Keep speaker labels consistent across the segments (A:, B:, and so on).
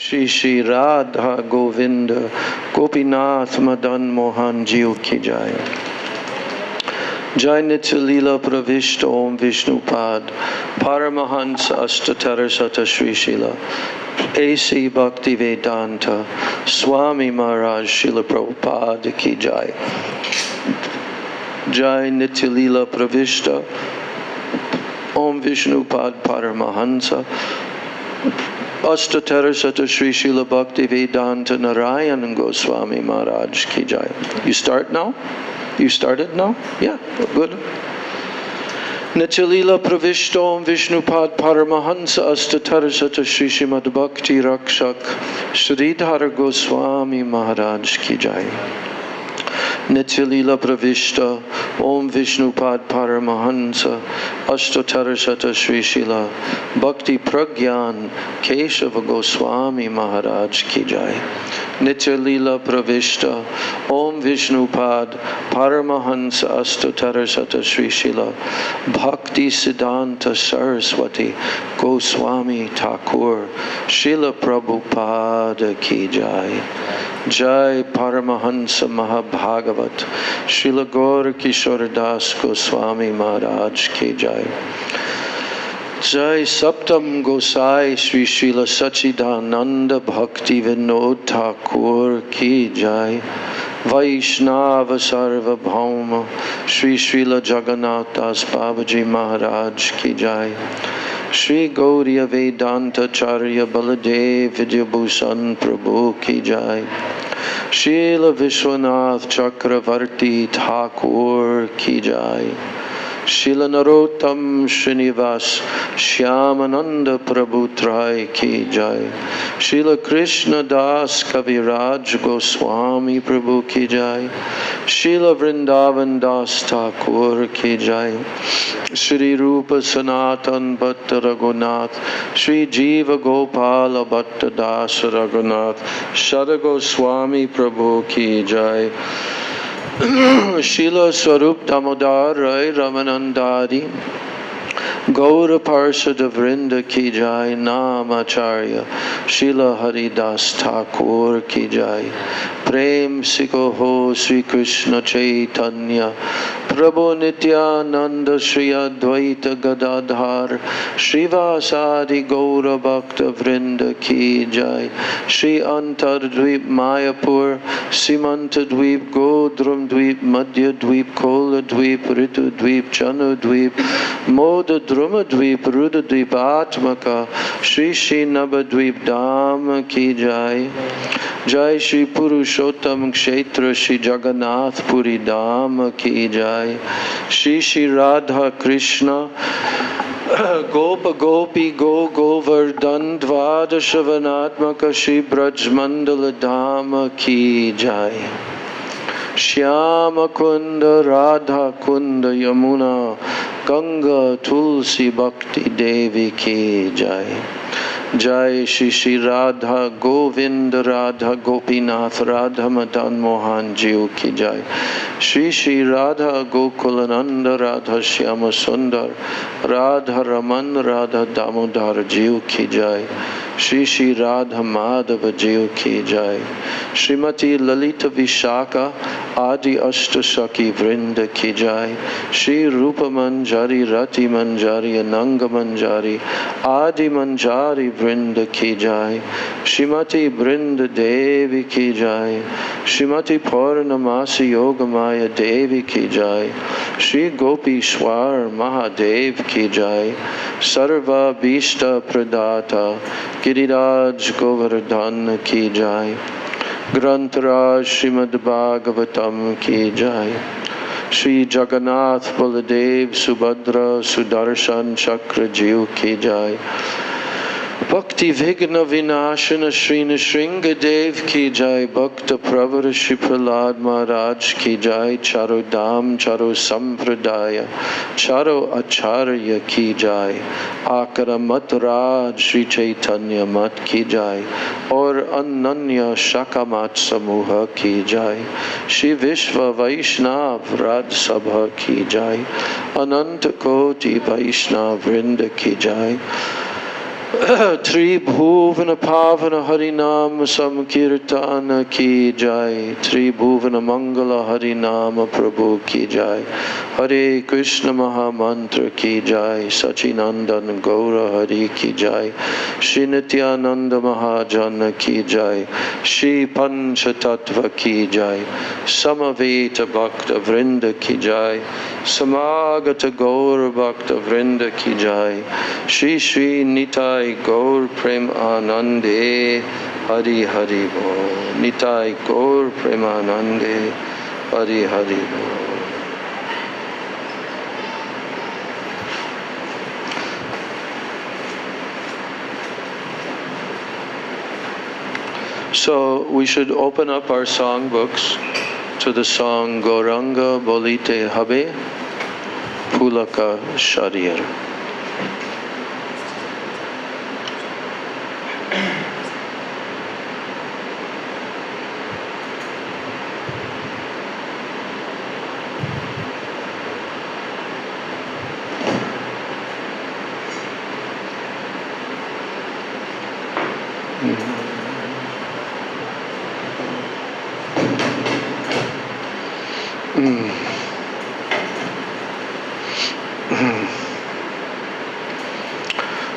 A: Shri Shri Radha Govinda Gopinath Madan Mohan Jiu Ki Jai. Jai Nitya Leela Pravishta Om Vishnupad Paramahansa Ashtatarasata Shri Shila A.C. Bhakti Vedanta Swami Maharaj Srila Prabhupada Ki Jai. Jai Nitya Leela Pravishta Om Vishnupad Paramahansa Ashtatarasata Shri Srila Bhakti Vedanta Narayan Goswami Maharaj Ki Jai. You start now? You started now? Yeah, good. Nityalila Pravishto Vishnupad Paramahansa Ashtatarasata Shri Srimad Bhakti Rakshak Sridhar Goswami Maharaj Ki Jai. Nityalila Pravishta Om Vishnupad Paramahansa Ashtatarasata Shri Srila Bhakti Pragyan Keshava Goswami Maharaj Ki Jai. Nitya Leela Pravishta Om Vishnupad Paramahansa Ashtatarasata Shri Srila Bhakti Siddhanta Saraswati Goswami Thakur Srila Prabhupada Ki Jai. Jai Paramahansa Mahabhagavat Srila Gaur Kishore Das Goswami Maharaj Ki Jai. Jai Saptam Gosai Sri Srila Sachidananda Bhakti Vinod Thakur Ki Jai. Vaishnava Sarva Bhauma Sri Srila Jagannath Das Babaji Maharaj Ki Jai. Shri Gauriya Vedanta Charya Baladev Vidyabhushan Prabhu Ki Jai. Srila Vishwanath Chakravarti Thakur Ki Jai. Srila Narottam Srinivas Shyamananda Prabhu Trai Ki Jai. Srila Krishna Das Kaviraj Goswami Prabhu Ki Jai. Srila Vrindavan Das Thakur Ki Jai. Shri Rupa Sanatan Bhatta Raghunath Shri Jiva Gopala Bhatta Das Raghunath Shara Goswami Prabhu Ki Jai. Shila Swarup Damodar Rai Ramanandari Gaura Parshada Vrinda Ki Jai. Namacharya Shila Haridas Thakur Ki Jai. Prem Sikoho Sri Krishna Chaitanya Prabhu Nityananda Shri Advaita Gadadhar Srivasadi Gaura Bhakta Vrinda Ki Jai. Shri Antardvip Mayapur Simanta Dvip Godram Dvip Madhya Dvip Kola Dvip Ritu Dvip Chanu Dvip Moda Druma Dvip Ruda Dvip Atmaka Shri Shri Navadvip Dham Ki Jai. Jai Shri Purushottam Kshetra Shri Jagannath Puri Dham Ki Jai. Shri Shri Radha Krishna Gopa Gopi Go Govardhan Dvadashavanatmaka Shri Braj Mandala Dham Ki Jai. Shyama Kunda Radha Kunda Yamuna Ganga Tulsi Bhakti Devi Ki Jai. Jai Shri Shri Radha Govinda Radha Gopinath Radha Madan Mohan Jiu Ki Jai. Shri Shri Radha Gokulananda Radha Shyama Sundar Radha Raman Radha Damodar Jiu Ki Jai. Shri Shri Radha Madhava Jiu Ki Jai. Srimati Lalita Vishaka Adi Ashtasaki Vrinda Ki Jai. Shri Rupa Manjari Rati Manjari Ananga Manjari Adi Manjari Vrinda Ki Jai. Srimati Vrinda Devi Ki Jai. Srimati Purnamasi Yogamaya Devi Ki Jai. Shri Gopi Swar Mahadev Ki Jai. Sarva Bhishta Pradata Giriraj Govardhan Ki Jai. Grantaraj Srimad Bhagavatam Ki Jai. Shri Jagannath Baladev Subhadra Sudarshan Chakra Jiu Ki Jai. Bhakti Vigna Vinashana Shri Nishringa Dev Ki Jai. Bhakta Pravara Shri Prahlad Maharaj Ki Jai. Charo Dham Charo Sampradaya Charo Acharya Ki Jai. Akara Mat Raj Shri Chaitanya Mat Ki Jai. Or Ananya Shakamat Samuha Ki Jai. Shri Vishva Vaishnav Raj Sabha Ki Jai. Ananta Koti Vaishnav Vrinda Ki Jai. Tri Bhuvana Pavana Harinam Samkirtana Ki Jai. Tri Bhuvana Mangala Harinama Prabhu Ki Jai. Hare Krishna Maha Mantra Ki Jai. Sachinandan Gaura Hari Ki Jai. Shri Nityananda Mahajana Ki Jai. Shri Panchatattva Ki Jai. Samaveta Bhakta Vrinda Ki Jai. Samagata Gaura Bhakta Vrinda Ki Jai. Shri Shri Nitai Gaur Prem Anande. Hari Hari Bol. Nitai Gaur Prem Anande. Hari Hari Bol. So we should open up our song books to the song Gauranga Bolite Habe Pulaka Sharir.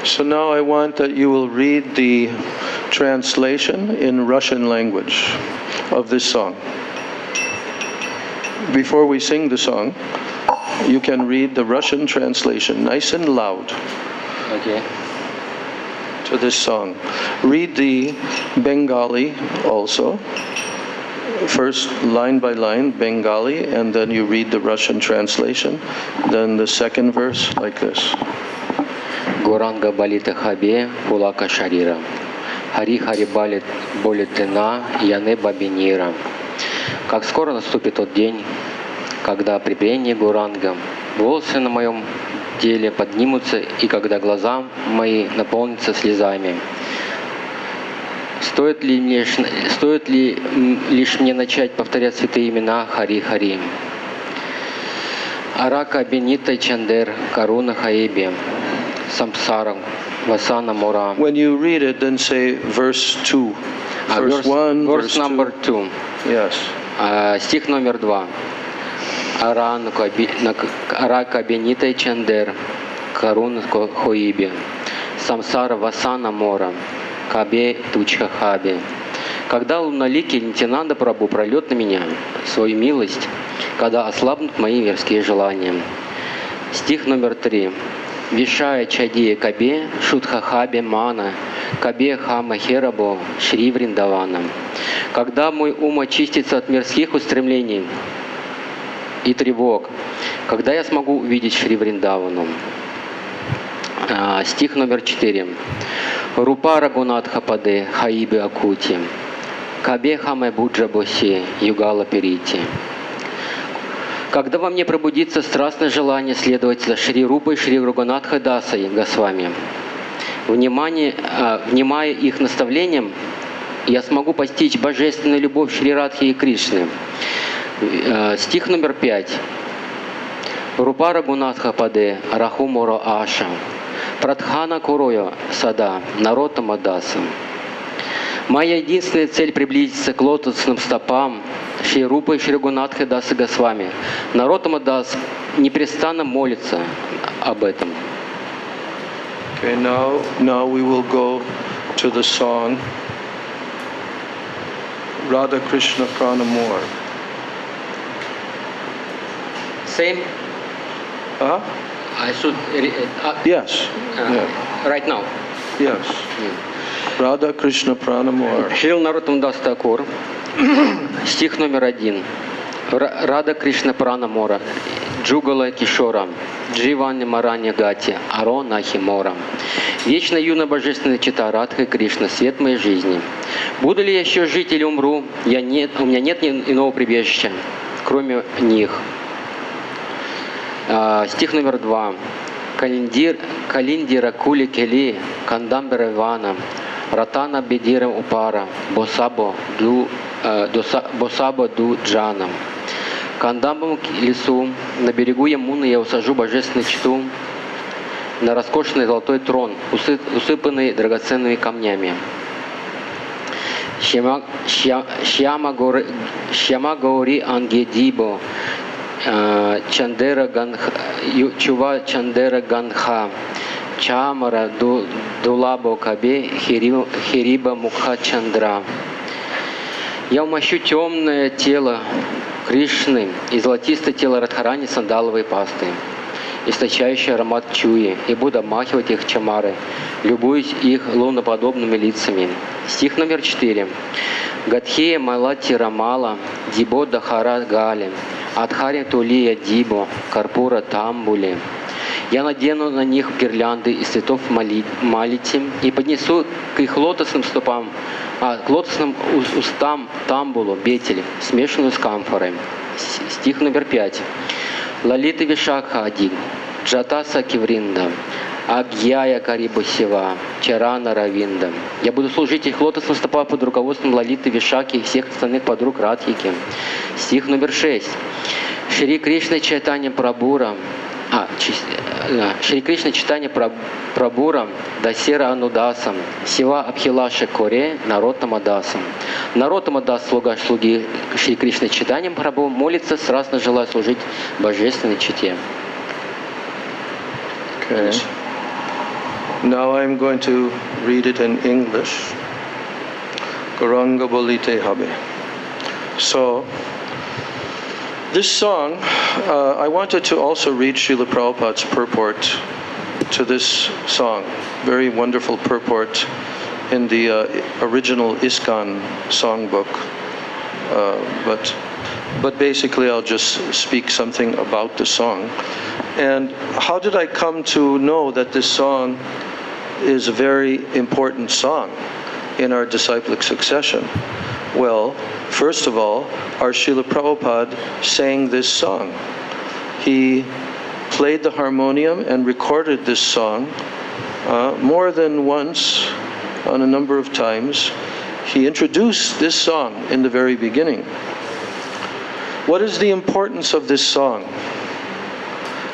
A: So now I want that you will read the translation in Russian language of this song. Before we sing the song, you can read the Russian translation, nice and loud.
B: Okay.
A: To this song. Read the Bengali also. First, line by line, Bengali, and then you read the Russian translation. Then the second verse, like this.
B: Гуранга балита хабе, пулака шарира. Хари хари балит болитена, яне бабинира. Как скоро наступит тот день, когда при пении Гуранга волосы на моем теле поднимутся, и когда глаза мои наполнятся слезами. Стоит ли лишь мне начать повторять святые имена Хари Хари? Арака Бенита Чандер Каруна Хаеби Самсара Васана Мура.
A: When you read it, then say verse 2. Verse 1,
B: verse number 2.
A: Yes.
B: Стих номер 2. Арака Бенита Чандер Каруна Хоиби Самсара Васана Мора. Кабе Тучха Хаби. Когда луналикий Нитянанда Прабху прольет на меня свою милость, когда ослабнут мои мирские желания. Стих номер 3. Вишая Чадия Кабе Шутха Хаби Мана Кабе Хама Херабо Шри Вриндавана. Когда мой ум очистится от мирских устремлений и тревог, когда я смогу увидеть Шри Вриндавану. Стих номер 4. Рупа Рагунатха Паде Хаиби Акути Кабе Хаме Буджа Боси Югала Перити. Когда во мне пробудится страстное желание следовать за Шри Рупой Шри Рагунатха Дасой Госвами, внимая их наставлениям, я смогу постичь божественную любовь Шри Радхи и Кришны. Стих номер 5. Рупа Рагунатха Паде Рахуморо Аша Прадхана Курою Сада Народа Мадаса. Моя единственная цель — приблизиться к лотосным стопам Шри Рупы и Шри Рагунатхи Дасы Госвами. Народ Мадас непрестанно молится об этом.
A: Okay, now we will go to the song Radha Krishna Pranamur.
B: Same? I should
A: yes.
B: Right now.
A: Yes. Radha Krishna Pranamur.
B: Шрил Нароттам Дас Такур. Стих номер 1. Рада Кришна Пранамора. Джугала Кишора. Дживани Марани Гати. Аро Нахи Мора. Вечно юна божественная чита Радха и Кришна, свет моей жизни. Буду ли я еще жить или умру? У меня нет иного прибежища, кроме них. Стих номер 2. Калиндира Кули Кели, Кандамбера Ивана, Ратана Бедира Упара, Босабо Ду Джана. К Кандамбам лесу, на берегу Ямуны я усажу божественную читу на роскошный золотой трон, усыпанный драгоценными камнями. Шьяма Гаури Ангедибо, Чува Чандера Ганха, Чамара Дулабо Кабе, Хириба Мукха Чандра. Я умощу темное тело Кришны и золотистое тело Радхарани сандаловой пасты, источающий аромат чуи, и буду обмахивать их чамары, любуясь их луноподобными лицами. Стих номер 4. Гадхея Малати Рамала, Дибо Дахара Гали, Адхари Тулия Дибо, Карпура Тамбули. Я надену на них гирлянды из цветов малити и поднесу к их лотосным стопам, к лотосным устам тамбулу, бетель, смешанную с камфорой. Стих номер 5. Лалита Вишакхади, Джатаса Кивринда, Агьяя Карибу Сива, Чарана Равинда. Я буду служить их лотосным стопам под руководством Лалиты Вишаки и всех остальных подруг Радхики. Стих номер 6. Шри Кришна Чайтанья Прабура, Шри Кришна читание Прабура Дасера Анудасам, Сива Абхилаши Коре, Наротама Дасам. Наротама Дас, слуги Шри Кришна читанием Прабу, молится, страстно желая служить божественной чите.
A: Okay. Now I'm going to read it in English. Gauranga Bolite Habe. So, this song, I wanted to also read Srila Prabhupada's purport to this song. Very wonderful purport in the original ISKCON songbook. But basically I'll just speak something about the song. And how did I come to know that this song is a very important song in our disciplic succession? Well, first of all, our Srila Prabhupada sang this song. He played the harmonium and recorded this song more than once, on a number of times. He introduced this song in the very beginning. What is the importance of this song?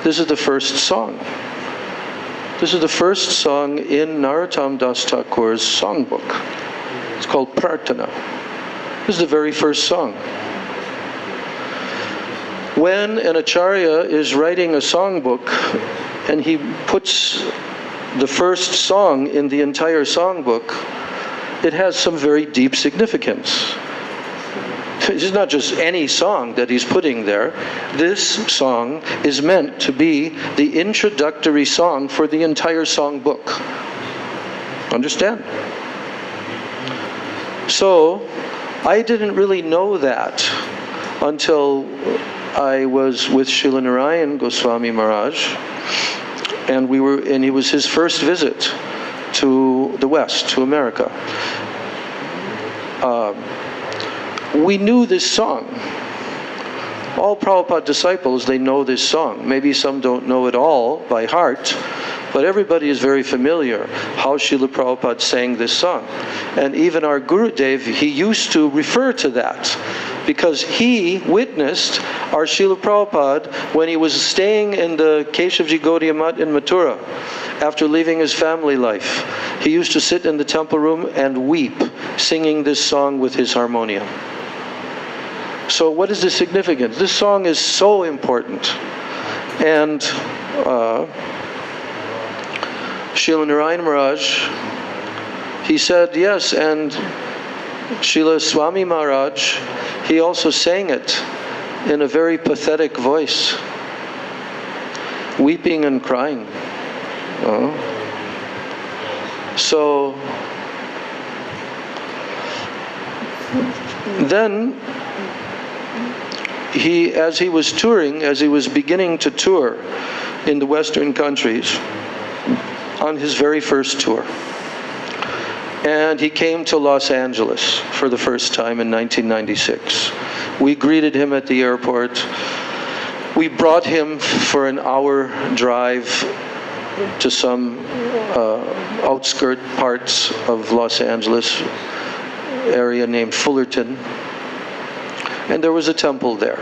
A: This is the first song. This is the first song in Narottam Das Thakur's songbook. It's called Prarthana. This is the very first song. When an acharya is writing a songbook and he puts the first song in the entire songbook, it has some very deep significance. It's not just any song that he's putting there. This song is meant to be the introductory song for the entire songbook. Understand? So, I didn't really know that until I was with Srila Narayan Goswami Maharaj, and it was his first visit to the West, to America. We knew this song. All Prabhupada disciples, they know this song. Maybe some don't know it all by heart, but everybody is very familiar how Srila Prabhupada sang this song. And even our Gurudev, he used to refer to that, because he witnessed our Srila Prabhupada when he was staying in the Keshavji Gaudiya Math in Mathura after leaving his family life. He used to sit in the temple room and weep, singing this song with his harmonium. So what is the significance? This song is so important. And Srila Narayan Maharaj, he said yes, and Srila Swami Maharaj, he also sang it in a very pathetic voice, weeping and crying. So then as he was touring, as he was beginning to tour in the Western countries, on his very first tour, and he came to Los Angeles for the first time in 1996. We greeted him at the airport. We brought him for an hour drive to some outskirt parts of Los Angeles area named Fullerton. And there was a temple there,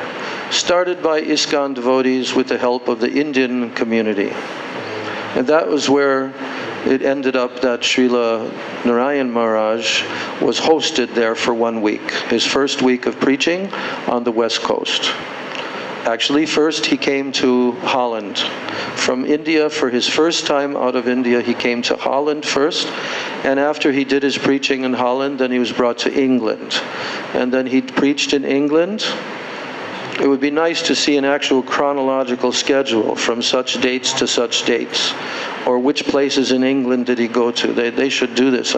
A: started by ISKCON devotees with the help of the Indian community. And that was where it ended up that Srila Narayan Maharaj was hosted there for 1 week. His first week of preaching on the West Coast. Actually, first he came to Holland. From India, for his first time out of India, he came to Holland first. And after he did his preaching in Holland, then he was brought to England. And then he preached in England. It would be nice to see an actual chronological schedule from such dates to such dates. Or which places in England did he go to? They should do this.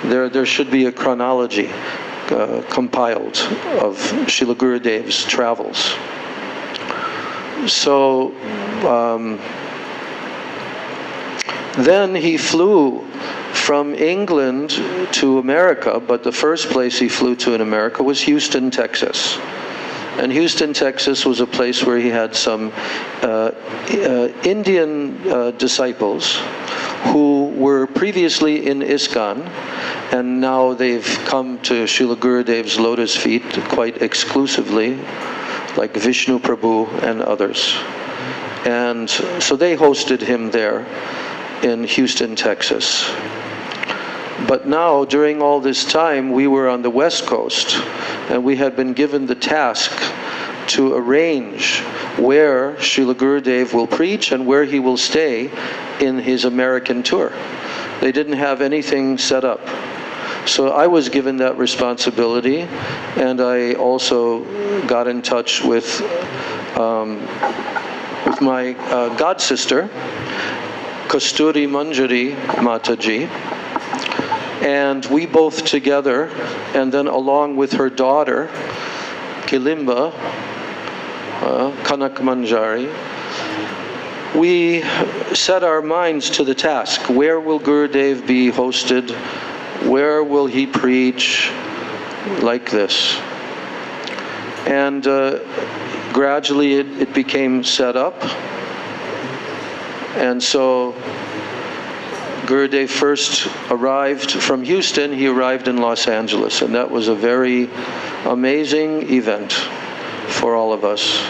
A: There should be a chronology compiled of Srila Gurudev's travels. So then he flew from England to America, but the first place he flew to in America was Houston, Texas. And Houston, Texas was a place where he had some Indian disciples who were previously in ISKCON, and now they've come to Srila Gurudev's lotus feet quite exclusively, like Vishnu Prabhu and others. And so they hosted him there in Houston, Texas. But now, during all this time, we were on the West Coast, and we had been given the task to arrange where Srila Gurudev will preach and where he will stay in his American tour. They didn't have anything set up. So I was given that responsibility, and I also got in touch with my god sister, Kasturi Manjari Mataji, and we both together, and then along with her daughter, Kilimba, Kanak Manjari, we set our minds to the task. Where will Gurudev be hosted? Where will he preach? Like this. And gradually it became set up. And so Gurudev first arrived from Houston. He arrived in Los Angeles, and that was a very amazing event for all of us.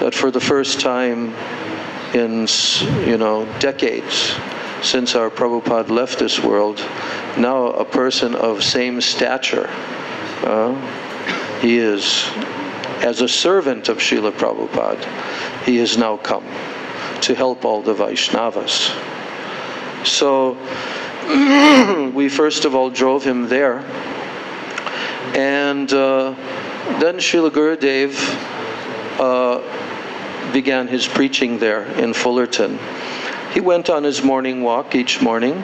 A: That for the first time in, decades since our Prabhupada left this world, now a person of same stature, he is, as a servant of Srila Prabhupada, he has now come to help all the Vaishnavas. So we first of all drove him there, and then Srila Gurudev began his preaching there in Fullerton. He went on his morning walk each morning,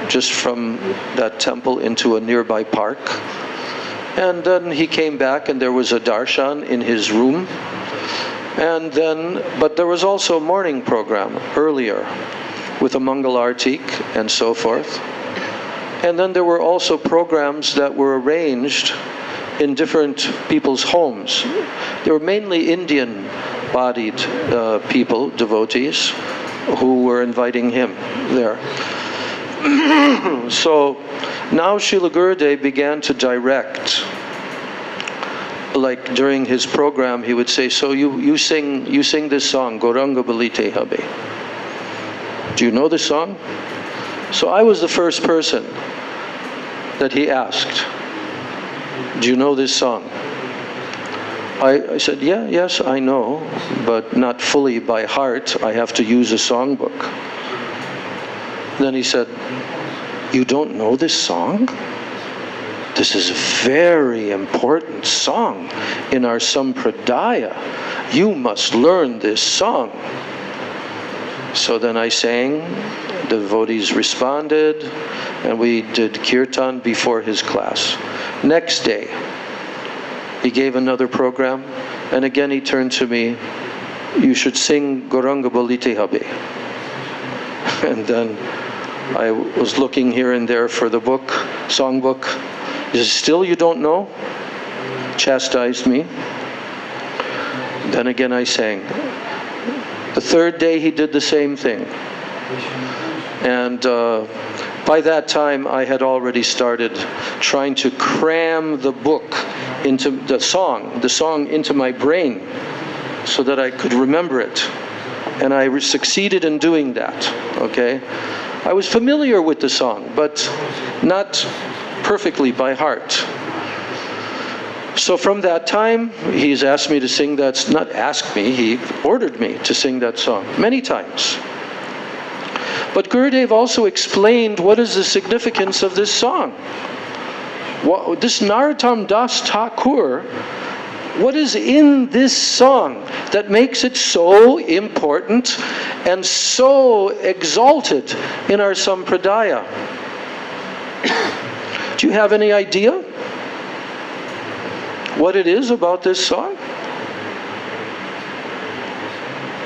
A: just from that temple into a nearby park. And then he came back, and there was a darshan in his room. And then, but there was also a morning program earlier with a Mangal Artik and so forth. And then there were also programs that were arranged in different people's homes. They were mainly Indian-bodied people, devotees, who were inviting him there. So now Srila Gurudev began to direct. Like during his program, he would say, "So you sing this song, Gauranga Balite Habe. Do you know this song?" So I was the first person that he asked, "Do you know this song?" I said, yes, I know, but not fully by heart. I have to use a songbook. Then he said, "You don't know this song? This is a very important song in our Sampradaya. You must learn this song." So then I sang, the devotees responded, and we did kirtan before his class. Next day, he gave another program, and again he turned to me, "You should sing Gauranga Balite Habe." And then I was looking here and there for the book, songbook. He said, "Still you don't know?" Chastised me. Then again I sang. The third day he did the same thing. And by that time I had already started trying to cram the book into the song into my brain so that I could remember it. And I succeeded in doing that, okay? I was familiar with the song, but not perfectly by heart. So from that time, he's asked me to sing that, not asked me, he ordered me to sing that song many times. But Gurudev also explained what is the significance of this song. This Narottam Das Thakur, what is in this song that makes it so important and so exalted in our Sampradaya? Do you have any idea what it is about this song?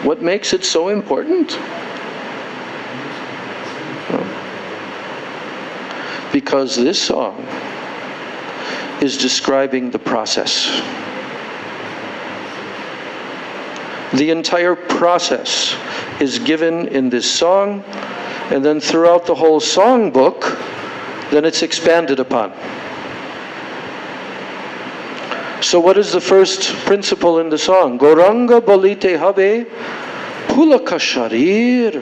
A: What makes it so important? Because this song is describing the process. The entire process is given in this song, and then throughout the whole song book, then it's expanded upon. So what is the first principle in the song? Gauranga bolite habe pulaka sharir.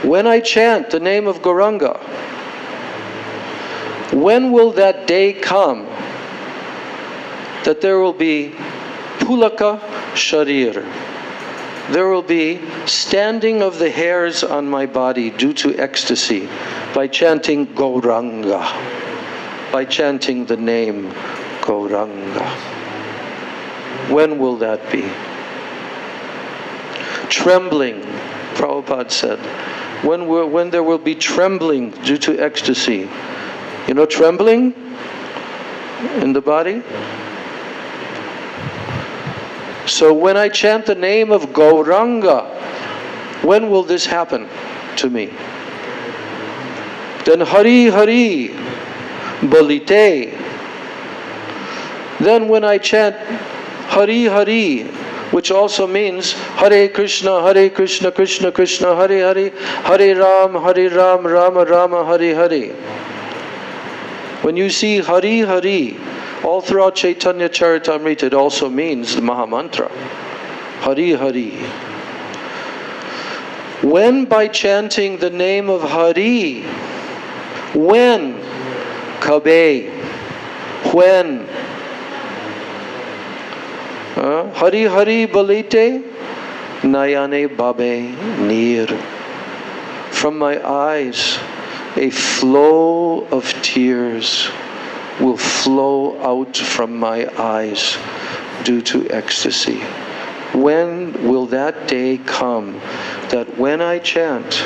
A: When I chant the name of Gauranga, when will that day come that there will be pulaka sharir? There will be standing of the hairs on my body due to ecstasy by chanting Gauranga, by chanting the name Gauranga. When will that be? Trembling, Prabhupada said. When there will be trembling due to ecstasy. You know trembling in the body? So when I chant the name of Gauranga, when will this happen to me? Then Hari Hari Bolite. Then when I chant Hari Hari, which also means Hare Krishna, Krishna Krishna, Hare Hare, Hare Ram, Rama Rama, Hare Hare. When you see Hari Hari, all throughout Chaitanya Charitamrita, it also means the Mahamantra. Hari Hari. When by chanting the name of Hari, when? Kabe. When? Hari Hari Balite Nayane Babe Nir. From my eyes, a flow of tears will flow out from my eyes due to ecstasy. When will that day come that when I chant,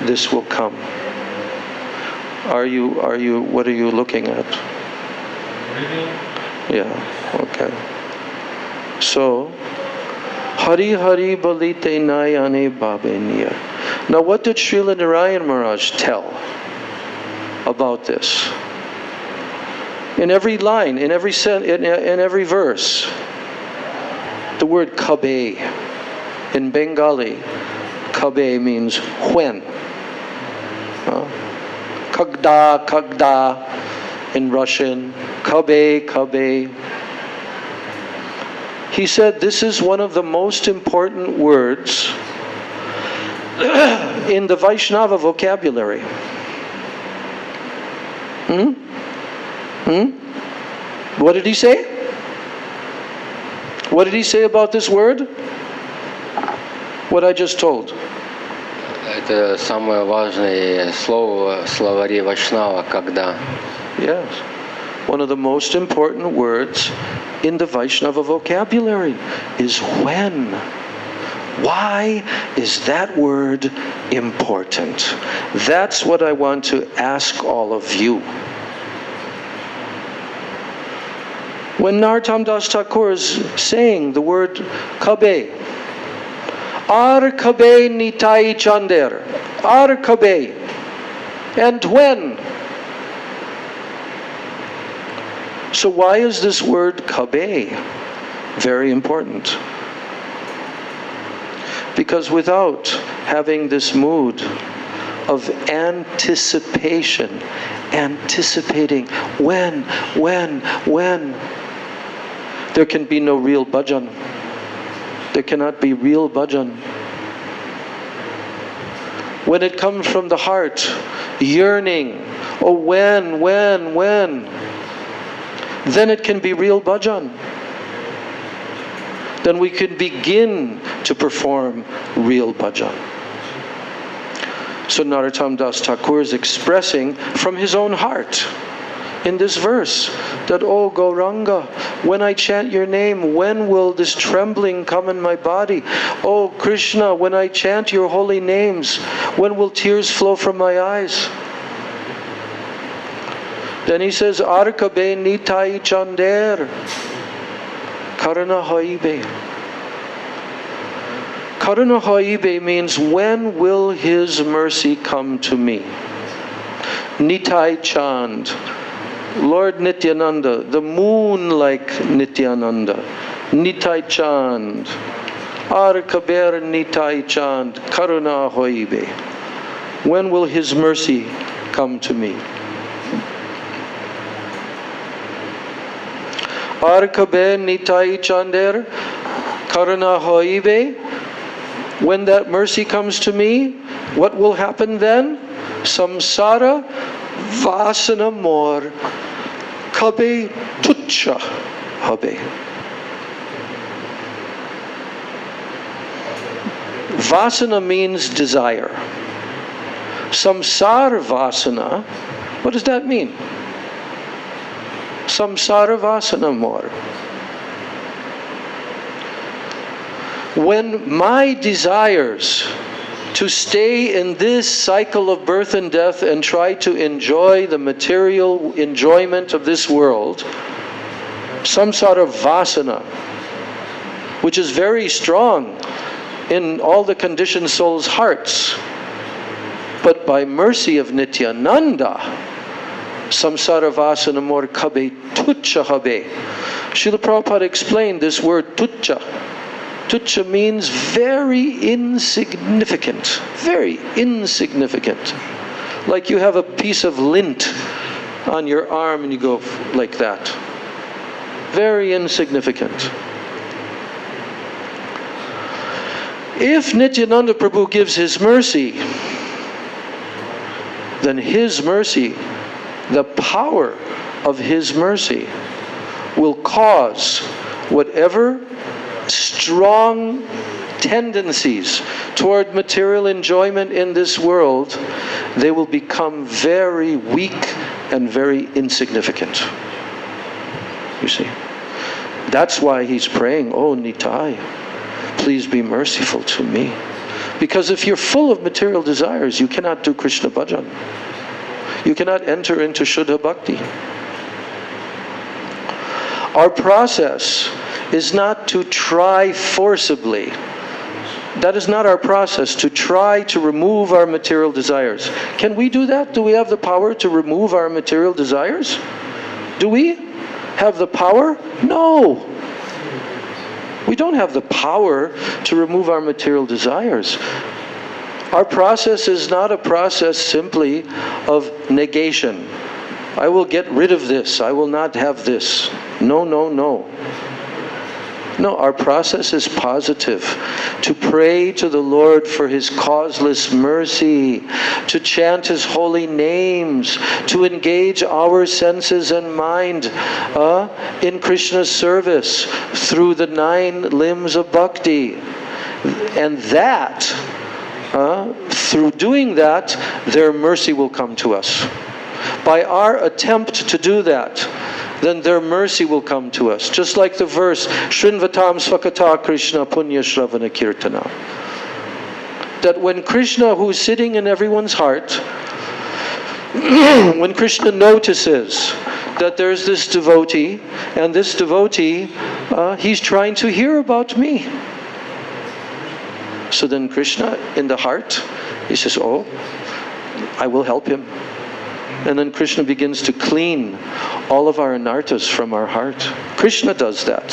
A: this will come? What are you looking at? Yeah, okay. So, Hari Hari Balite Nayane Babe Nir. Now what did Srila Narayan Maharaj tell about this? In every line, in every verse, the word kabe. In Bengali, kabe means when. Kagda, kagda in Russian, kabe, kabe. He said this is one of the most important words in the Vaishnava vocabulary. What did he say? What did he say about this word? What I just told.
B: Это самое важное слово в словаре Вайшнава, когда.
A: Yes. One of the most important words in the Vaishnava vocabulary is when. Why is that word important? That's what I want to ask all of you. When Narottam Das Thakur is saying the word kabe, ar kabe nitai chander, ar kabe, and when? So why is this word kabe very important? Because without having this mood of anticipation, anticipating when, there can be no real bhajan. There cannot be real bhajan. When it comes from the heart, yearning, oh when, then it can be real bhajan. Then we can begin to perform real bhajan. So Narottam Das Thakur is expressing from his own heart in this verse that, oh Gauranga, when I chant your name, when will this trembling come in my body? Oh Krishna, when I chant your holy names, when will tears flow from my eyes? Then he says, Arkabe nitai chander karana haibe. Karuna Haibe means, when will His mercy come to me? Nitai Chand, Lord Nityananda, the moon like Nityananda. Nitai Chand, Arkaber Nitai Chand, Karuna Haibe. When will His mercy come to me? Arkabe Nitai Chander, Karuna Haibe. When that mercy comes to me, what will happen then? Samsara vasana mor kabe tucha habe. Vasana means desire. Samsara vasana, what does that mean? Samsara vasana mor. When my desires to stay in this cycle of birth and death and try to enjoy the material enjoyment of this world, some sort of vasana, which is very strong in all the conditioned souls' hearts, but by mercy of Nityananda, samsara vasana mor kabe tucha habe. Srila Prabhupada explained this word tucha. Tucha means very insignificant. Very insignificant. Like you have a piece of lint on your arm and you go like that. Very insignificant. If Nityananda Prabhu gives his mercy, then his mercy, the power of his mercy, will cause whatever strong tendencies toward material enjoyment in this world, they will become very weak and very insignificant. You see? That's why he's praying, oh Nitai, please be merciful to me. Because if you're full of material desires, you cannot do Krishna bhajan. You cannot enter into Shuddha Bhakti. Our process is not to try forcibly. That is not our process, to try to remove our material desires. Can we do that? Do we have the power to remove our material desires? Do we have the power? No. We don't have the power to remove our material desires. Our process is not a process simply of negation. I will get rid of this. I will not have this. No, no, no. No, our process is positive. To pray to the Lord for His causeless mercy, to chant His holy names, to engage our senses and mind in Krishna's service through the 9 limbs of bhakti. And that, through doing that, their mercy will come to us. By our attempt to do that, then their mercy will come to us. Just like the verse, Shrinvatam Svakata Krishna Punya Shravana Kirtana. That when Krishna, who is sitting in everyone's heart, when Krishna notices that there's this devotee, and this devotee, he's trying to hear about me. So then Krishna, in the heart, he says, oh, I will help him. And then Krishna begins to clean all of our anarthas from our heart. Krishna does that.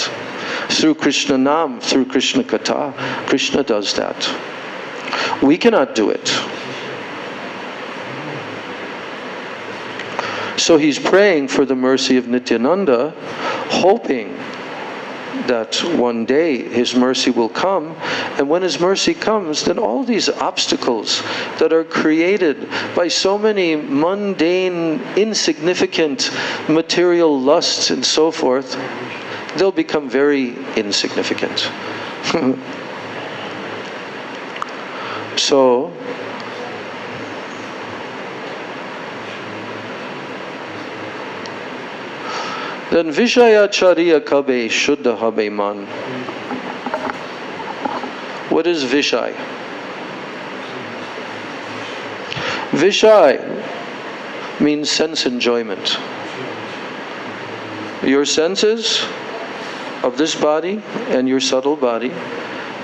A: Through Krishna Nam, through Krishna Katha, Krishna does that. We cannot do it. So he's praying for the mercy of Nityananda, hoping that one day His mercy will come, and when His mercy comes, then all these obstacles that are created by so many mundane, insignificant material lusts and so forth, they'll become very insignificant. So, then Vishaya Chariya Kabe Shuddha Habe Man. What is Vishay? Vishay means sense enjoyment. Your senses of this body and your subtle body,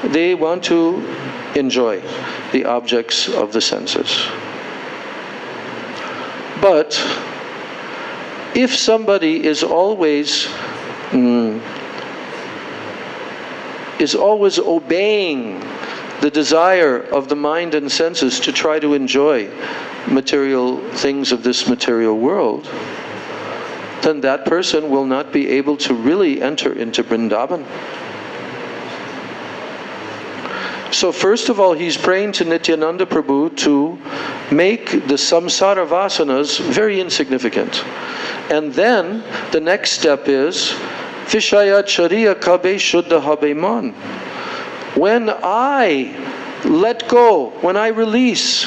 A: they want to enjoy the objects of the senses. But if somebody is always obeying the desire of the mind and senses to try to enjoy material things of this material world, then that person will not be able to really enter into Vrindavan. So first of all, he's praying to Nityananda Prabhu to make the samsara vasanas very insignificant. And then the next step is Vishaya Chariya Kabe Shuddha Habe Man. When I let go, when I release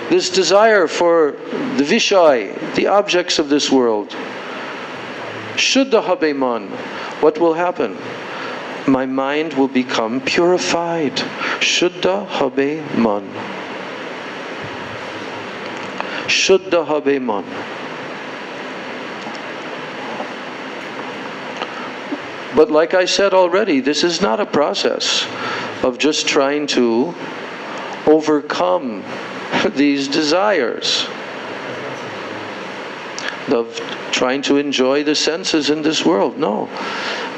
A: this desire for the Vishay, the objects of this world, Shuddha Habe Man, what will happen? My mind will become purified. Shuddha Habe Man. Shuddha Habe Man. But like I said already, this is not a process of just trying to overcome these desires, of trying to enjoy the senses in this world. No.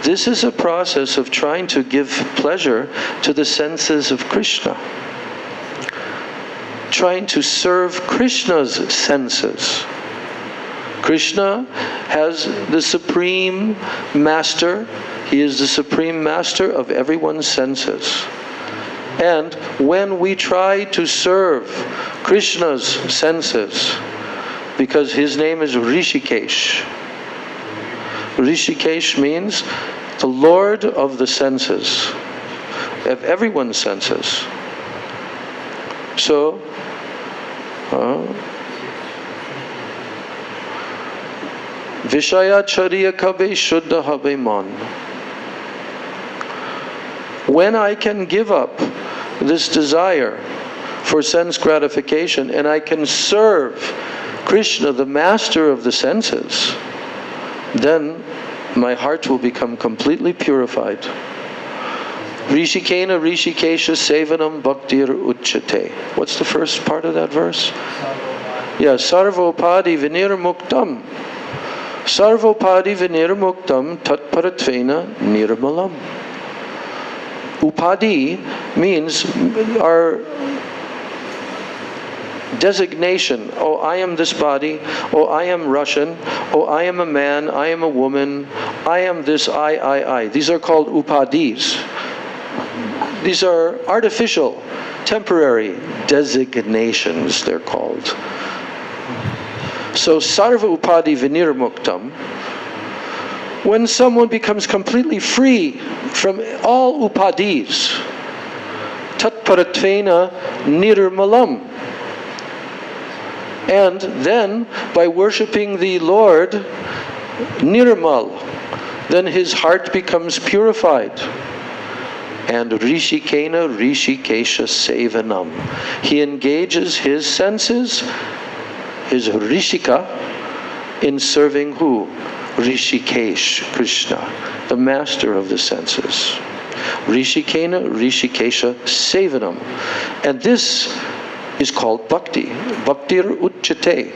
A: This is a process of trying to give pleasure to the senses of Krishna. Trying to serve Krishna's senses. Krishna has the supreme master. He is the supreme master of everyone's senses. And when we try to serve Krishna's senses, because his name is Rishikesh. Rishikesh means the Lord of the senses, of everyone's senses. So, Vishaya Chariya Kabe Shuddha Habe Man. When I can give up this desire for sense gratification and I can serve Krishna, the master of the senses, then my heart will become completely purified. Rishikena Rishikesha Sevanam Bhaktir Uchate. What's the first part of that verse? Yeah, Sarvopadi Vinirmuktam. Sarvopadi Vinirmuktam Tatparatvena Nirmalam. Upadi means our designation. Oh, I am this body. Oh, I am Russian. Oh, I am a man. I am a woman. I am this, I. These are called upadis. These are artificial, temporary designations, they're called. So, sarva upadi vinirmuktam. When someone becomes completely free from all upadis, tatparatvena nirmalam. And then, by worshipping the Lord, Nirmal, then his heart becomes purified. And Rishikena Rishikesha Sevanam. He engages his senses, his Rishika, in serving who? Rishikesh, Krishna, the master of the senses. Rishikena Rishikesha Sevanam. And this is called bhakti. Bhaktir uchate.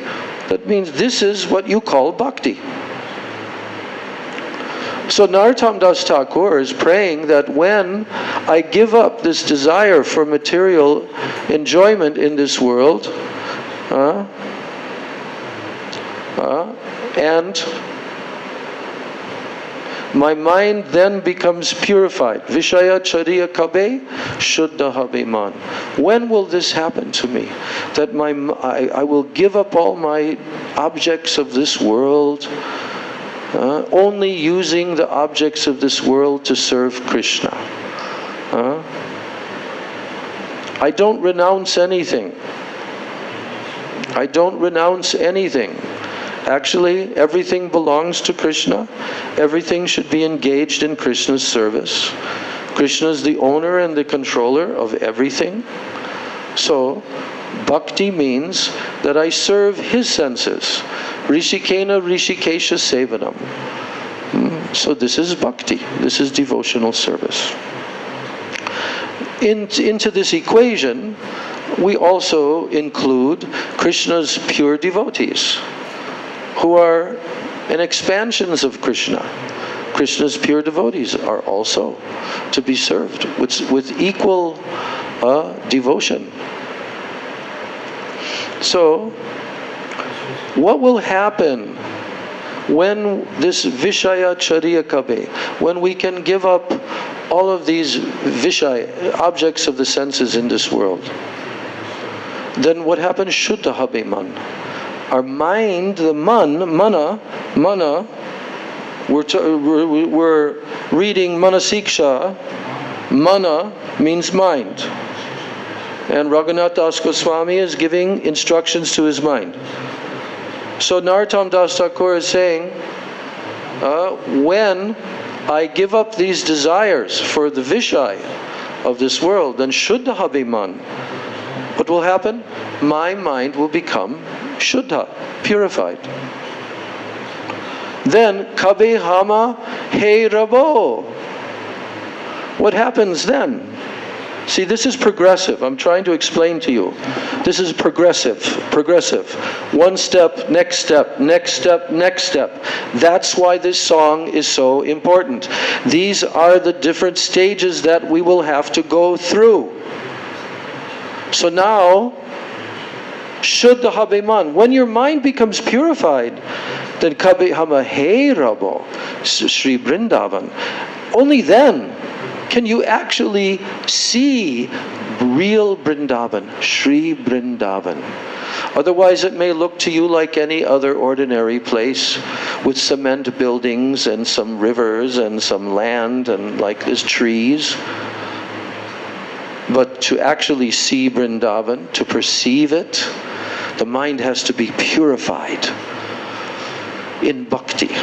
A: That means this is what you call bhakti. So Narottam Das Thakur is praying that when I give up this desire for material enjoyment in this world, and my mind then becomes purified. Vishaya chariya kabe shuddha habe man. When will this happen to me? That I will give up all my objects of this world, only using the objects of this world to serve Krishna. I don't renounce anything. I don't renounce anything. Actually, everything belongs to Krishna. Everything should be engaged in Krishna's service. Krishna is the owner and the controller of everything. So, bhakti means that I serve his senses. Rishikena Rishikesha Sevanam. So this is bhakti. This is devotional service. Into this equation, we also include Krishna's pure devotees, who are expansions of Krishna. Krishna's pure devotees are also to be served with equal devotion. So, what will happen when this Vishaya Chariya Kabe, when we can give up all of these Vishaya, objects of the senses in this world? Then what happens? Shuddha Habe Man. Our mind, the Mana, we're reading Manah-siksa. Mana means mind. And Raghunath Das Goswami is giving instructions to his mind. So Narottam Das Thakur is saying, when I give up these desires for the Vishaya of this world, then Shuddha Habe Man. What will happen? My mind will become Shuddha, purified. Then Kabe Hama He Rabo. What happens then? See, this is progressive. I'm trying to explain to you. This is progressive. One step, next step, next step, next step. That's why this song is so important. These are the different stages that we will have to go through. So now, Shuddha Habe Man. When your mind becomes purified, then Kabe Hama He Rabo, Sri Vrindavan. Only then can you actually see real Vrindavan, Sri Vrindavan. Otherwise it may look to you like any other ordinary place with cement buildings and some rivers and some land and like there's trees. But to actually see Vrindavan, to perceive it, the mind has to be purified in bhakti.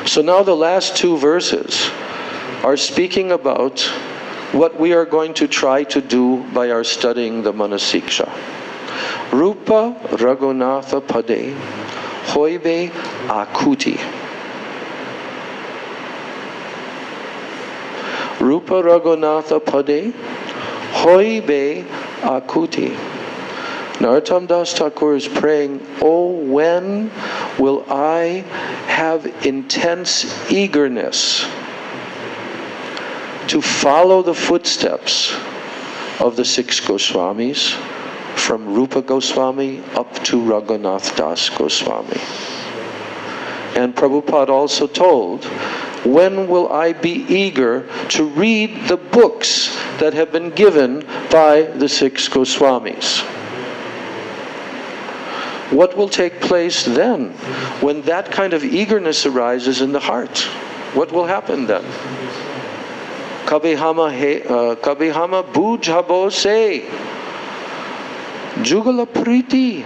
A: So now the last two verses are speaking about what we are going to try to do by our studying the Manah-siksa. Rupa Raghunatha Pade Hoibe Akuti. Rupa Raghunatha Pade Hoibe Akuti. Narottam Das Thakur is praying, oh, when will I have intense eagerness to follow the footsteps of the 6 Goswamis, from Rupa Goswami up to Raghunath Das Goswami. And Prabhupada also told, when will I be eager to read the books that have been given by the 6 Goswamis? What will take place then, when that kind of eagerness arises in the heart? What will happen then? Kabihama bujhabo se jugala priti.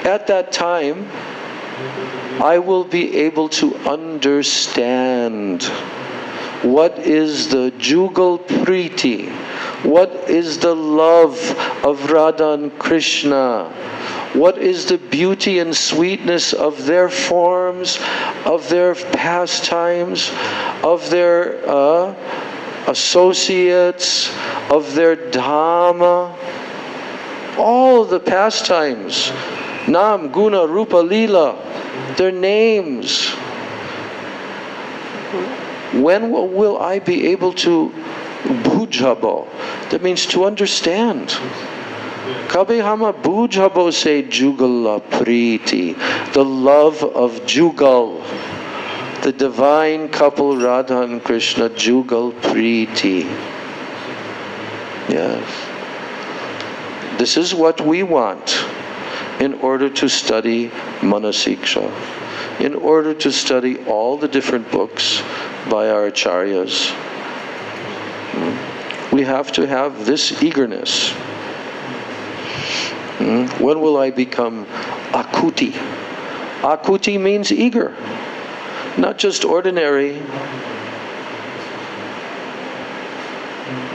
A: At that time, I will be able to understand what is the jugal priti, what is the love of Radha and Krishna, what is the beauty and sweetness of their forms, of their pastimes, of their associates, of their dhamma, all the pastimes, nam, guna, rupa, lila, their names. When will I be able to bujhabo? That means to understand. Kabihama bujhabo se jugala priti, the love of jugal. The divine couple Radha and Krishna, Jugal Preeti. Yes. This is what we want in order to study Manah-siksa, in order to study all the different books by our acharyas. We have to have this eagerness. When will I become akuti? Akuti means eager, not just ordinary,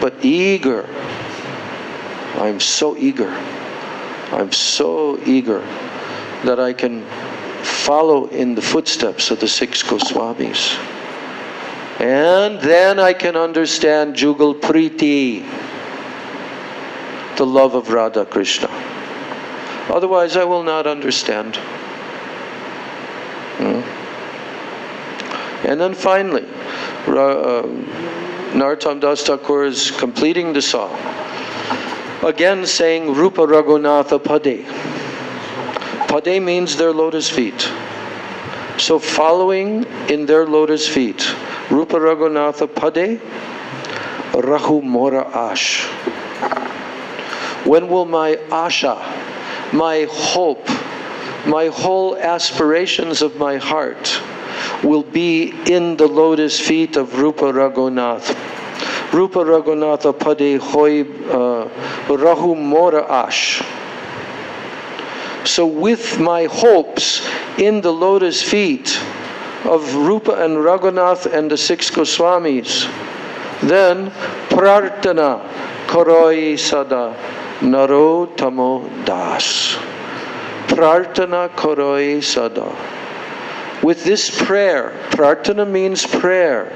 A: but eager. I'm so eager. I'm so eager that I can follow in the footsteps of the 6 Goswamis. And then I can understand Jugal Preeti, the love of Radha Krishna. Otherwise I will not understand. And then finally, Narottam Das Thakur is completing the song, again saying Rupa Raghunatha Pade. Pade means their lotus feet. So following in their lotus feet, Rupa Raghunatha Pade, Rahu Mora Ash. When will my asha, my hope, my whole aspirations of my heart will be in the lotus feet of Rupa Raghunath? Rupa Raghunatha Pade Hoy Rahu Mora Ash. So with my hopes in the lotus feet of Rupa and Raghunath and the 6 Goswamis, then Prarthana Karoi Sada Narottamo Das. Prarthana Karoi Sada. With this prayer, Prarthana means prayer.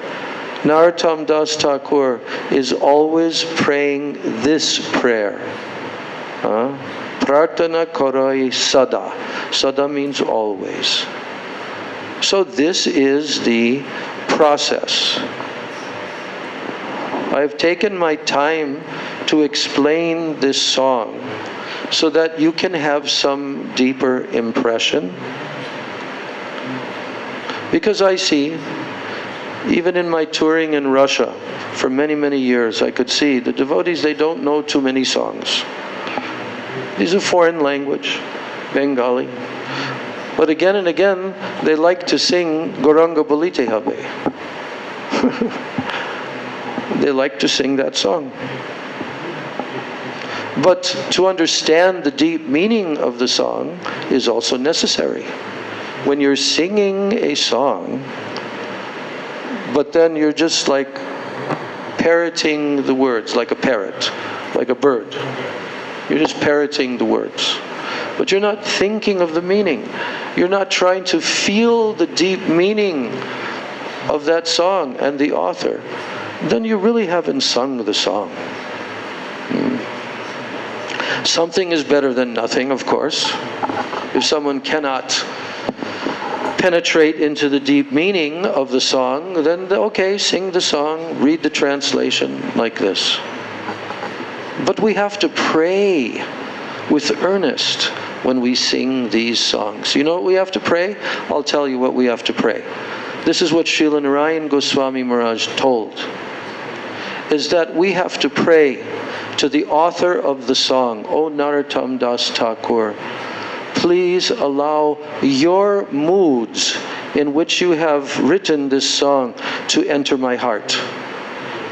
A: Narottam Das Thakur is always praying this prayer. Prarthana Karoi Sada. Sada means always. So this is the process. I've taken my time to explain this song so that you can have some deeper impression. Because I see, even in my touring in Russia for many, many years, I could see the devotees, they don't know too many songs. These are foreign language, Bengali. But again and again, they like to sing Gauranga Balite Habe. They like to sing that song. But to understand the deep meaning of the song is also necessary. When you're singing a song, but then you're just like parroting the words, like a parrot, like a bird. You're just parroting the words. But you're not thinking of the meaning. You're not trying to feel the deep meaning of that song and the author. Then you really haven't sung the song. Something is better than nothing, of course. If someone cannot penetrate into the deep meaning of the song, then okay, sing the song, read the translation like this. But we have to pray with earnest when we sing these songs. You know what we have to pray? I'll tell you what we have to pray. This is what Srila Narayan Goswami Maharaj told, is that we have to pray to the author of the song, O Narottam Das Thakur, please allow your moods in which you have written this song to enter my heart.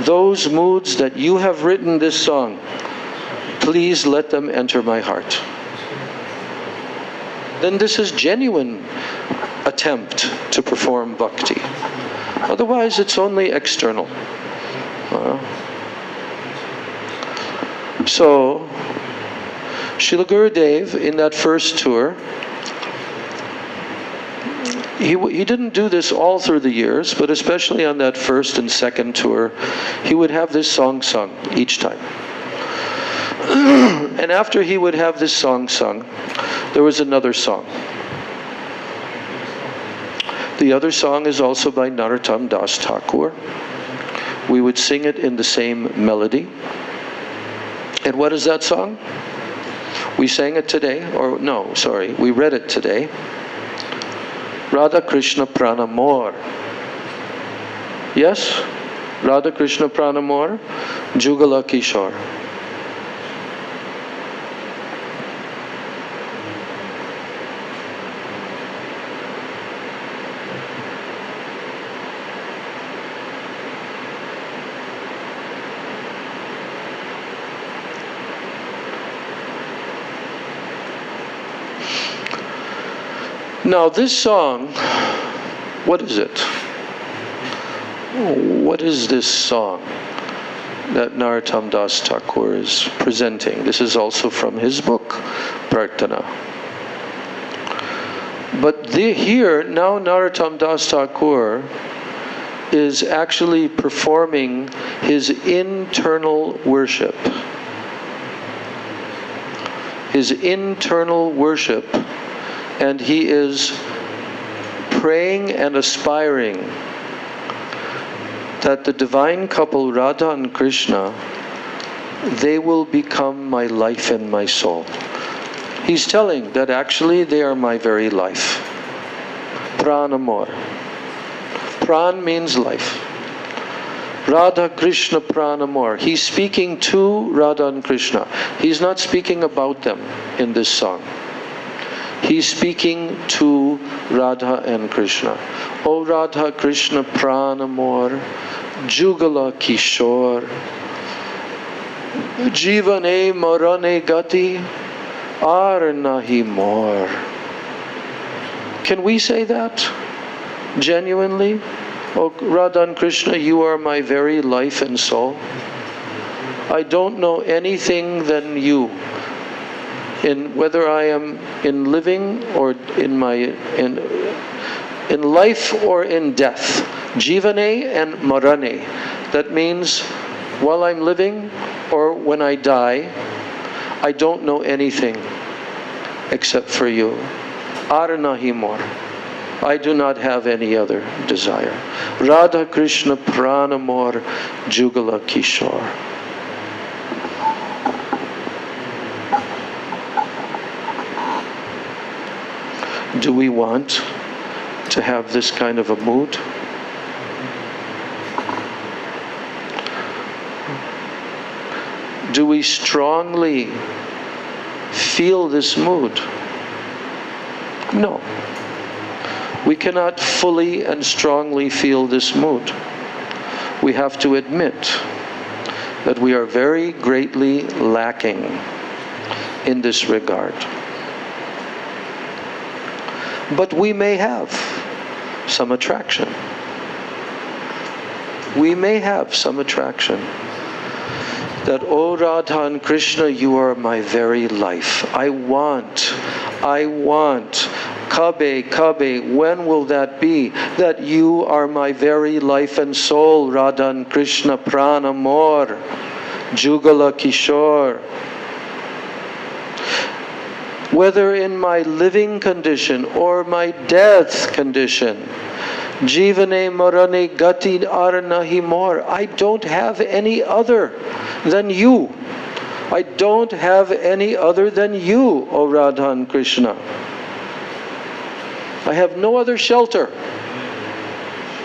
A: Those moods that you have written this song, please let them enter my heart. Then this is genuine attempt to perform bhakti. Otherwise it's only external. So Srila Gurudev, in that first tour, he didn't do this all through the years, but especially on that first and second tour, he would have this song sung each time. And after he would have this song sung, there was another song. The other song is also by Narottam Das Thakur. We would sing it in the same melody. And what is that song? We sang it today, or no, sorry, we read it today. Radha Krishna Pranamor. Yes? Radha Krishna Pranamor, Jugala Kishore. Now this song, what is it? What is this song that Narottam Das Thakur is presenting? This is also from his book, Prarthana. But here, now Narottam Das Thakur is actually performing his internal worship. His internal worship. And he is praying and aspiring that the divine couple Radha and Krishna, they will become my life and my soul. He's telling that actually they are my very life. Pranamor. Pran means life. Radha Krishna Pranamor. He's speaking to Radha and Krishna. He's not speaking about them in this song. He's speaking to Radha and Krishna. O Radha Krishna Pranamor, Jugala Kishore, Jivane Marane Gati, Ar Nahi Mor. Can we say that genuinely? O Radha and Krishna, you are my very life and soul. I don't know anything than you. In whether I am in living or in life or in death. Jivane and Marane. That means while I'm living or when I die, I don't know anything except for you. Aranahimor. I do not have any other desire. Radha Krishna Pranamor Jugala Kishore. Do we want to have this kind of a mood? Do we strongly feel this mood? No. We cannot fully and strongly feel this mood. We have to admit that we are very greatly lacking in this regard. But we may have some attraction. We may have some attraction. That, O Radha and Krishna, you are my very life. I want. Kabe, when will that be? That you are my very life and soul, Radha and Krishna, Pranamor, Jugala Kishore. Whether in my living condition or my death condition, Jivane Marane Gati Arnahi Mor, I don't have any other than you. I don't have any other than you, O Radha and Krishna. I have no other shelter.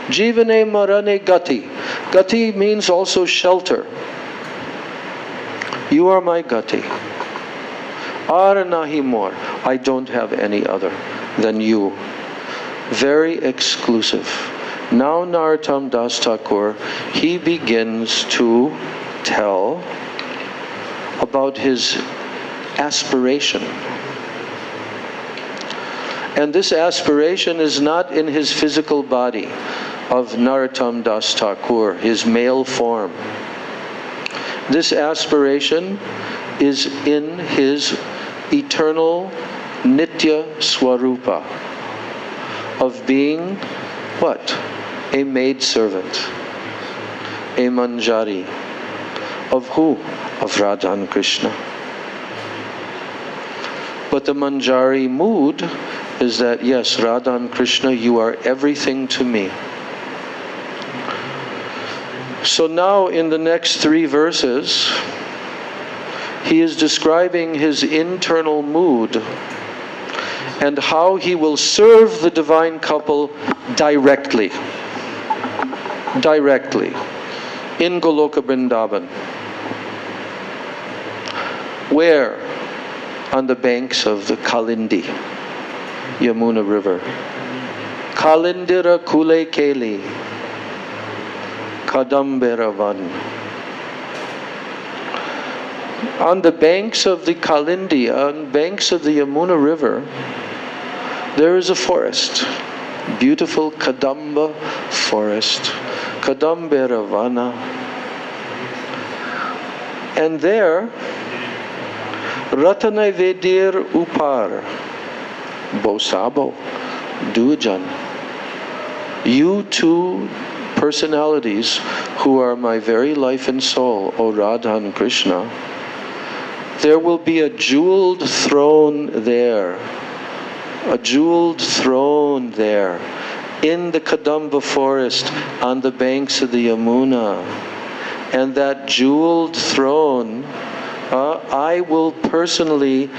A: Jivane Marane Gati. Gati means also shelter. You are my Gati. Aranahi Mor. I don't have any other than you. Very exclusive. Now Narottam Das Thakur, he begins to tell about his aspiration. And this aspiration is not in his physical body of Narottam Das Thakur, his male form. This aspiration is in his eternal Nitya Swarupa of being what? A maidservant, a manjari. Of who? Of Radha and Krishna. But the manjari mood is that, yes, Radha and Krishna, you are everything to me. So now in the next 3 verses, he is describing his internal mood and how he will serve the divine couple directly. directly in Goloka Vrindavan. Where? On the banks of the Kalindi, Yamuna River. Kalindira Kule Keli, Kadamberavan. On the banks of the Kalindi, on banks of the Yamuna River, there is a forest. Beautiful Kadamba forest. Kadamberavana. And there, Ratanai Vedir Upar, Bosabo, Dujan. You two personalities who are my very life and soul, O Radha and Krishna, there will be a jeweled throne there. A jeweled throne there in the Kadamba forest on the banks of the Yamuna. And that jeweled throne, I will personally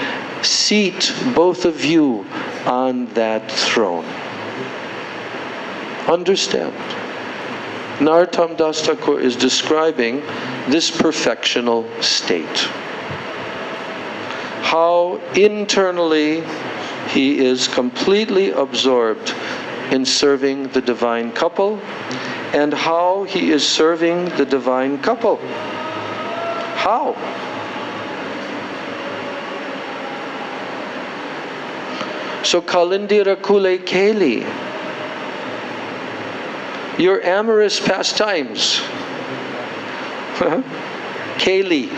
A: seat both of you on that throne. Understand? Narottam Das Thakur is describing this perfectional state. How internally he is completely absorbed in serving the divine couple, and how he is serving the divine couple. How? So Kalindira Kule Keli, your amorous pastimes. Keli.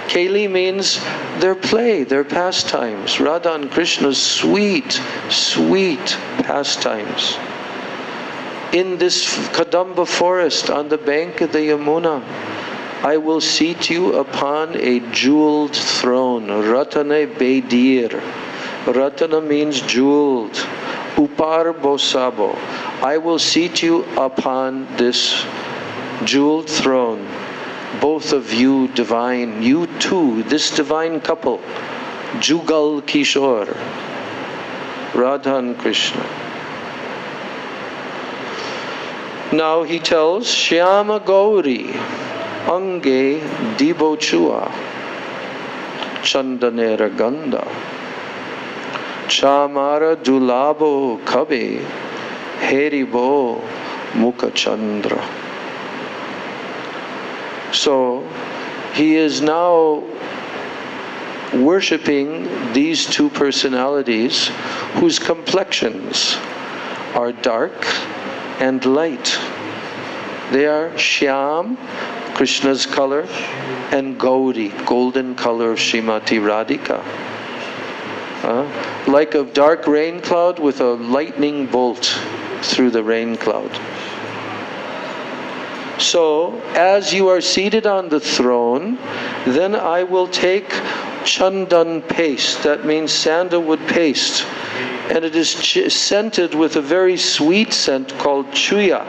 A: Keli means their play, their pastimes. Radha and Krishna's sweet, sweet pastimes. In this Kadamba forest on the bank of the Yamuna, I will seat you upon a jeweled throne. Ratane Bedir. Ratana means jeweled. Upar Bosabo. I will seat you upon this jeweled throne. Both of you divine, you two, this divine couple, Jugal Kishore, Radha and Krishna. Now he tells Shyama Gauri, Ange Dibochua, Chandanera Ganda, Chamara Dulabo Kabe, Heribo Mukha Chandra. So he is now worshipping these two personalities whose complexions are dark and light. They are Shyam, Krishna's color, and Gauri, golden color of Srimati Radhika. Like a dark rain cloud with a lightning bolt through the rain cloud. So, as you are seated on the throne, then I will take chandan paste, that means sandalwood paste, and it is scented with a very sweet scent called chuya.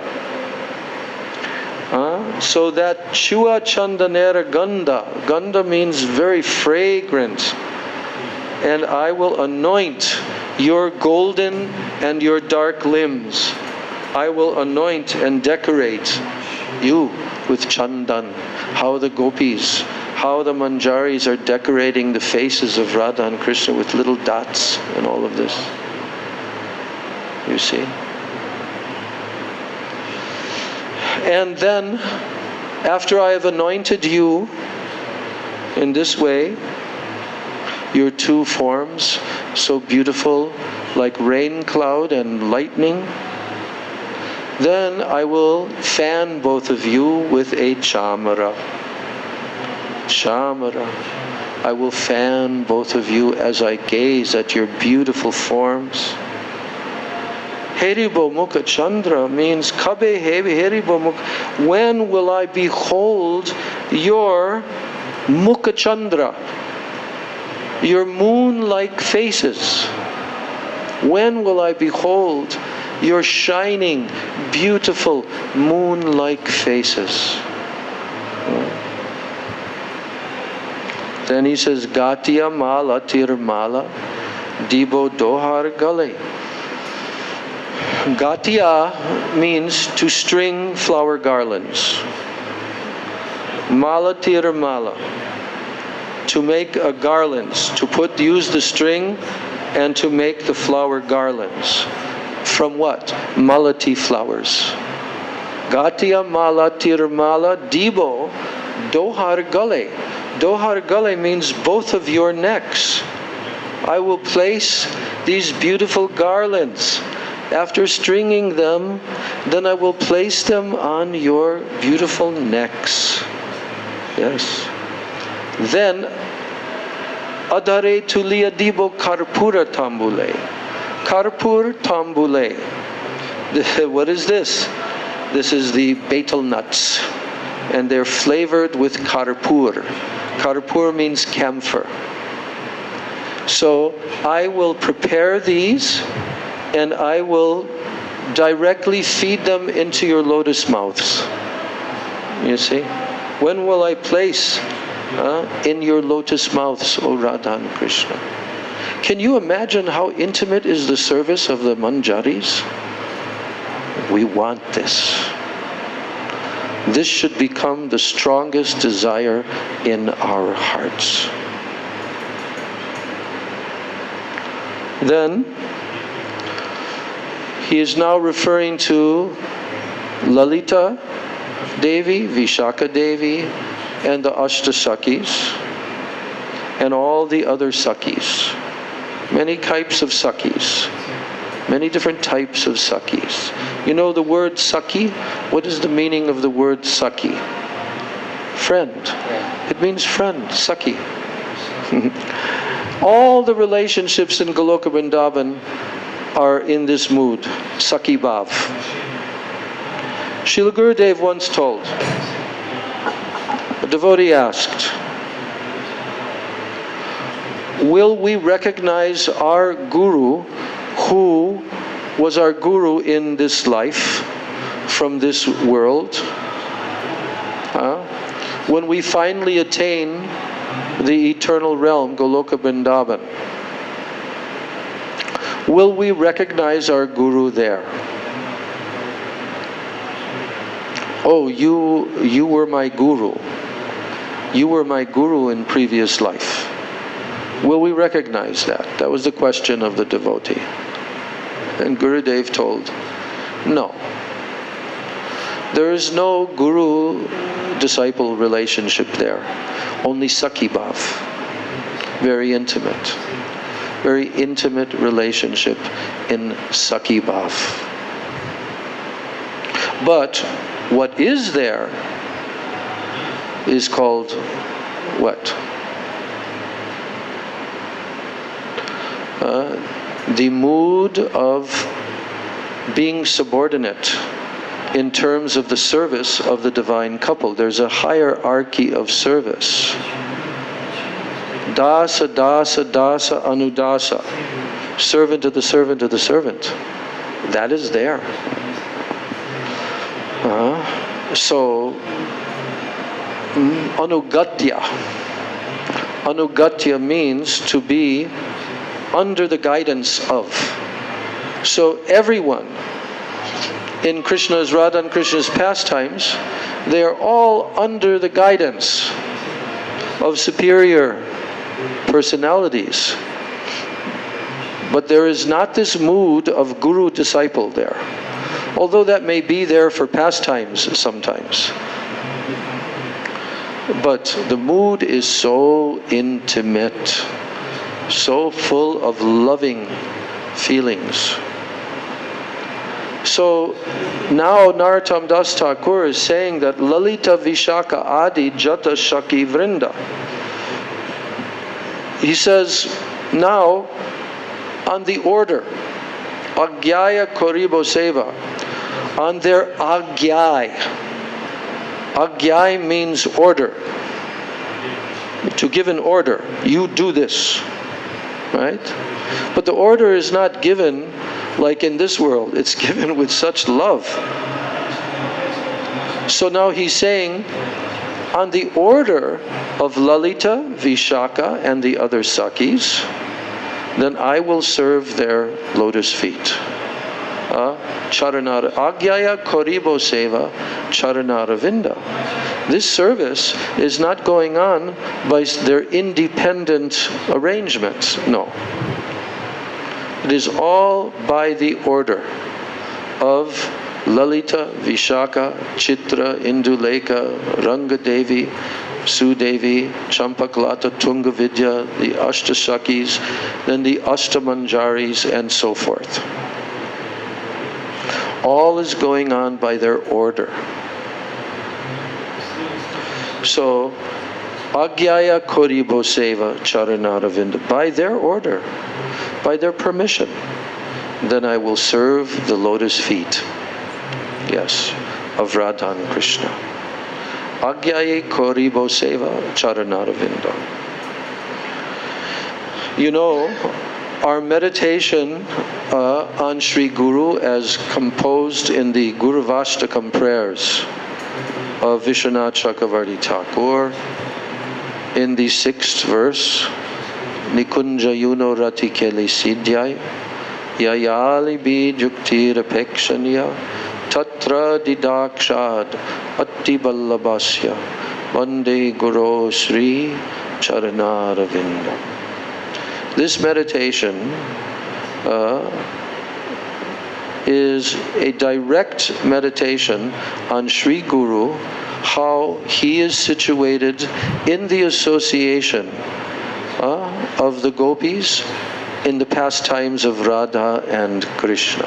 A: So that chua chandanera ganda means very fragrant, and I will anoint your golden and your dark limbs. I will anoint and decorate you with chandan. How the gopis, how the manjaris are decorating the faces of Radha and Krishna with little dots and all of this. You see? And then, after I have anointed you in this way, your two forms, so beautiful, like rain cloud and lightning, then I will fan both of you with a chamara. Chamara. I will fan both of you as I gaze at your beautiful forms. Heribo Mukha Chandra means Kabe Heribo Mukha. When will I behold your Mukha Chandra? Your moon-like faces. When will I behold your shining, beautiful, moon-like faces? Then he says, Gatiya Mala Tir Mala Dibo Dohar Gale. Gatya means to string flower garlands. Mala tir mala, to make a garlands, to use the string and to make the flower garlands. From what? Malati flowers. Gatya mala tir mala dibo dohar gale. Dohar gale means both of your necks. I will place these beautiful garlands. After stringing them, then I will place them on your beautiful necks. Yes. Then, adare tuliya dibo karpura tambule. Karpur tambule. What is this? This is the betel nuts. And they're flavored with karpur. Karpur means camphor. So I will prepare these and I will directly feed them into your lotus mouths. You see? When will I place in your lotus mouths, O Radha and Krishna? Can you imagine how intimate is the service of the manjaris? We want this. This should become the strongest desire in our hearts. Then, he is now referring to Lalita Devi, Vishaka Devi, and the Ashtasakis, and all the other Sakis. Many types of Sakis. Many different types of Sakis. You know the word Saki? What is the meaning of the word Saki? Friend. It means friend, Saki. All the relationships in Goloka Vrindavan are in this mood, Saki Bhav. Srila Gurudev once told, a devotee asked, will we recognize our Guru, who was our Guru in this life, from this world? When we finally attain the eternal realm, Goloka Vrindavan, will we recognize our Guru there? Oh, you were my Guru. You were my Guru in previous life. Will we recognize that? That was the question of the devotee. And Gurudev told, no. There is no Guru-disciple relationship there. Only Saki Bhav. Very intimate. Very intimate relationship in Saki Bhav. But what is there is called what? The mood of being subordinate in terms of the service of the divine couple. There's a hierarchy of service. Dasa, dasa, dasa, anudasa. Servant of the servant of the servant. That is there. So, anugatya. Anugatya means to be under the guidance of. So everyone in Krishna's, Radha and Krishna's pastimes, they are all under the guidance of superior personalities. But there is not this mood of guru-disciple there. Although that may be there for pastimes sometimes. But the mood is so intimate, so full of loving feelings. So now Narottam Das Thakur is saying that Lalita Vishaka Adi Jata Shaki Vrinda. He says, now on the order, Agyaya Koribo Seva, on their Agyay. Agyay means order. To give an order. You do this. Right? But the order is not given like in this world. It's given with such love. So now he's saying, on the order of Lalita, Vishaka, and the other Sakis, then I will serve their lotus feet. Charanara Agyaya Koribo Seva Charanara Vinda. This service is not going on by their independent arrangements. No. It is all by the order of Lalita, Vishaka, Chitra, Induleka, Rangadevi, Sudevi, Champaklata, Tungavidya, the Ashtashakis, then the Ashtamanjaris, and so forth. All is going on by their order. So, Agyaya Koribo Seva Charanaravinda, by their order, by their permission, then I will serve the lotus feet, yes, of Radha and Krishna. Agyaye Koribo Seva Charanaravinda. You know, our meditation on Sri Guru as composed in the Guru Vastakam prayers of Vishwanath Chakravarti Thakur in the 6th verse, Nikunja Yuno Rati Keli Siddhyai Yayali Bi Juktir Apekshaniya Tatra Didakshad Atti Ballabhasya Vande Guru Sri Charanaravinda. This meditation is a direct meditation on Sri Guru, how he is situated in the association of the gopis in the pastimes of Radha and Krishna.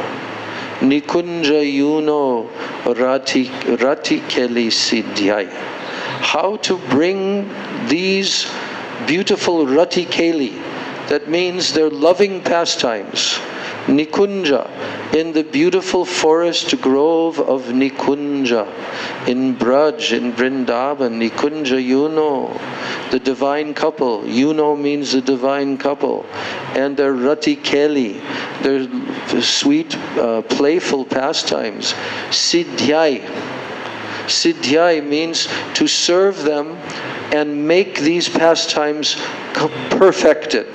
A: Nikunja Yuno Rati Keli Siddhyai. How to bring these beautiful Rati Keli, that means their loving pastimes, Nikunja, in the beautiful forest grove of Nikunja, in Braj, in Vrindavan, Nikunja Yuno, the divine couple. Yuno means the divine couple. And their Rati Keli, their sweet, playful pastimes. Siddhyai. Siddhyai means to serve them and make these pastimes perfected.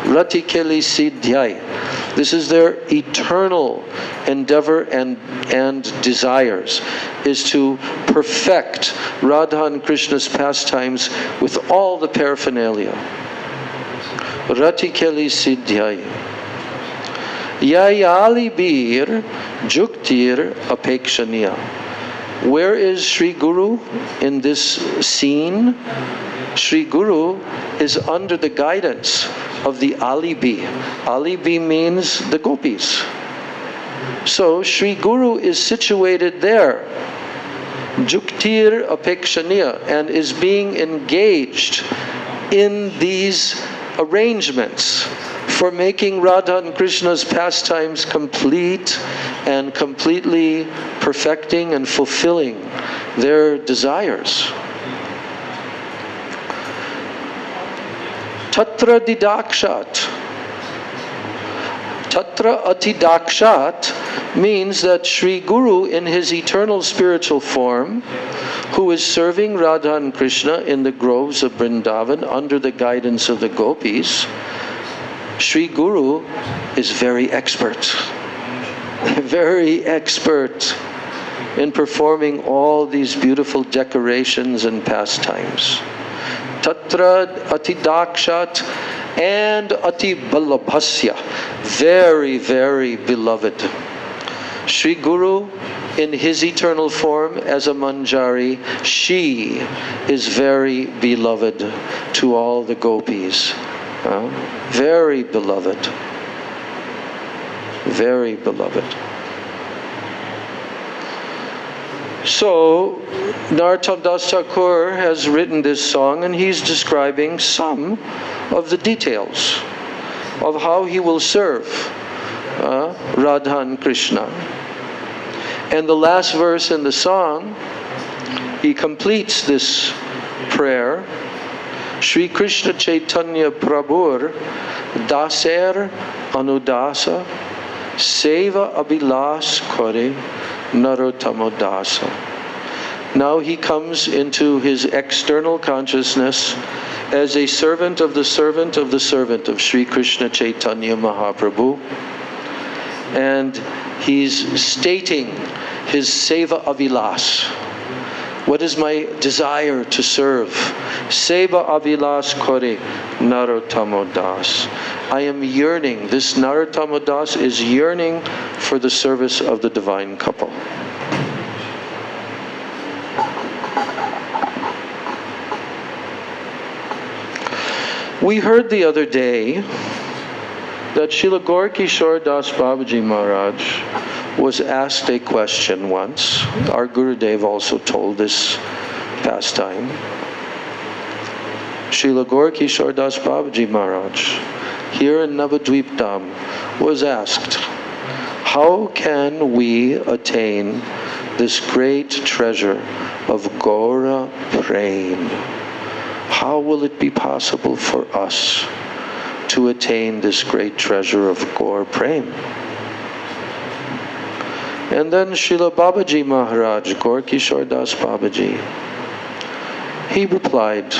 A: Rati Keli Siddhyai. This is their eternal endeavor and desires, is to perfect Radha and Krishna's pastimes with all the paraphernalia. Rati Keli Siddhyai. Yayali Bir Juktir Apekshaniya. Where is Sri Guru in this scene? Sri Guru is under the guidance of the Alibi. Alibi means the gopis. So Sri Guru is situated there, Juktir Apekshaniya, and is being engaged in these arrangements for making Radha and Krishna's pastimes complete and completely perfecting and fulfilling their desires. Tatra didakshat. Tatra atidakshat means that Sri Guru in his eternal spiritual form, who is serving Radha and Krishna in the groves of Vrindavan under the guidance of the gopis, Sri Guru is very expert. Very expert in performing all these beautiful decorations and pastimes. Tatra atidakshat and ati ballabhasya, very, very beloved. Sri Guru in his eternal form as a manjari, she is very beloved to all the gopis. Very beloved. Very beloved. So, Narottam Das Thakur has written this song, and he's describing some of the details of how he will serve Radha and Krishna. And the last verse in the song, he completes this prayer. Shri Krishna Chaitanya Prabhur Daser Anudasa Seva Abhilas Kore Narottama Dasa. Now he comes into his external consciousness as a servant of the servant of the servant of Sri Krishna Chaitanya Mahaprabhu. and he's stating his Seva Avilas. What is my desire to serve? Seva Avilas Kore Narottama Das. I am yearning. This Narottama Das is yearning for the service of the divine couple. We heard the other day that Srila Gaura Das Babaji Maharaj was asked a question once. Our Gurudev also told this pastime. Srila Gaura Das Babaji Maharaj, here in Navadvip Dham, was asked, how can we attain this great treasure of Gaura Prem? How will it be possible for us to attain this great treasure of Gaura Prem? And then Srila Babaji Maharaj, Gaura Das Babaji, he replied,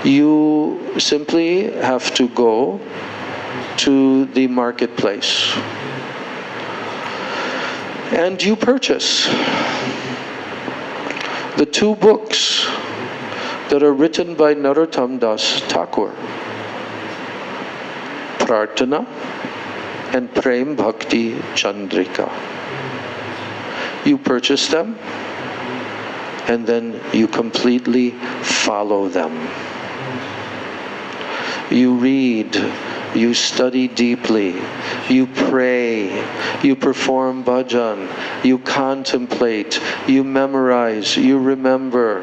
A: you simply have to go to the marketplace and you purchase the two books that are written by Narottam Das Thakur, Prarthana and Prem Bhakti Chandrika. You purchase them and then you completely follow them. You read, you study deeply, you pray, you perform bhajan, you contemplate, you memorize, you remember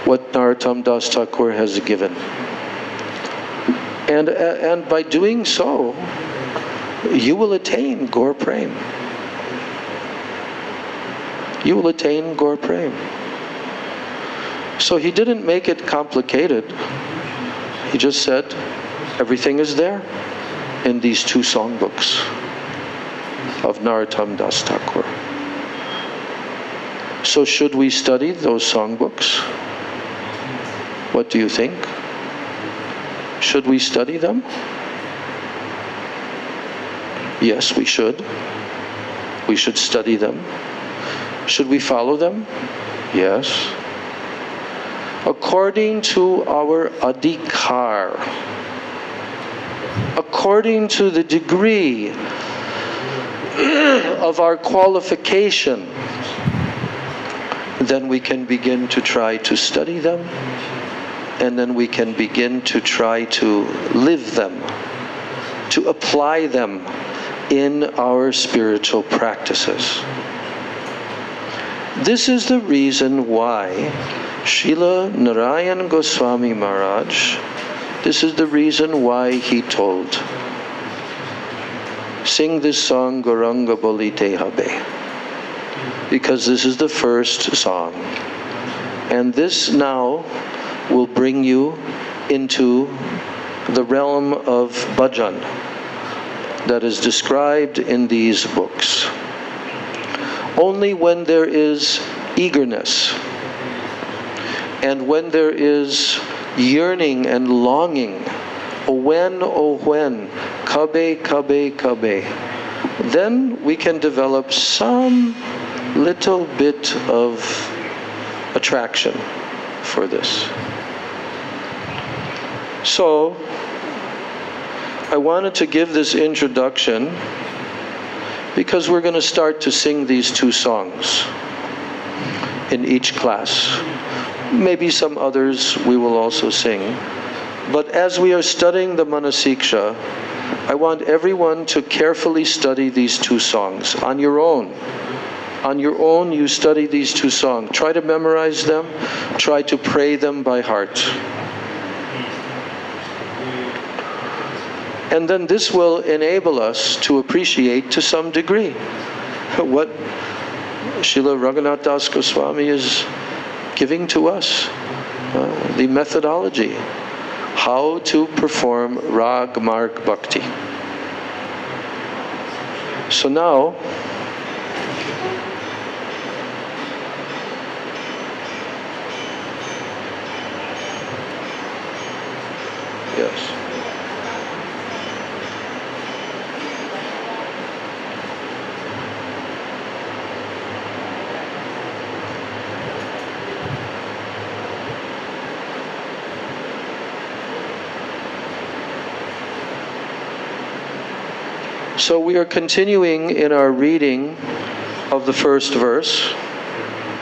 A: what Narottam Das Thakur has given. And by doing so, you will attain Gaura Prem. You will attain Gaura Prem. So he didn't make it complicated. He just said, everything is there in these two songbooks of Narottam Das Thakur. So should we study those songbooks? What do you think? Should we study them? Yes, we should. We should study them. Should we follow them? Yes. According to our adhikar, according to the degree of our qualification, then we can begin to try to study them, and then we can begin to try to live them, to apply them in our spiritual practices. This is the reason why Srila Narayan Goswami Maharaj, this is the reason why he told, sing this song Gauranga Bolite Habe, because this is the first song. And this now will bring you into the realm of bhajan that is described in these books. Only when there is eagerness and when there is yearning and longing, oh when, kabe, kabe, kabe, then we can develop some little bit of attraction for this. So, I wanted to give this introduction because we're going to start to sing these two songs in each class. Maybe some others we will also sing. But as we are studying the Manah-siksa, I want everyone to carefully study these two songs on your own. On your own, you study these two songs. Try to memorize them. Try to pray them by heart. And then this will enable us to appreciate to some degree what Srila Raghunath Das Goswami is giving to us, the methodology, how to perform Rag Marg Bhakti. So now, yes. So we are continuing in our reading of the first verse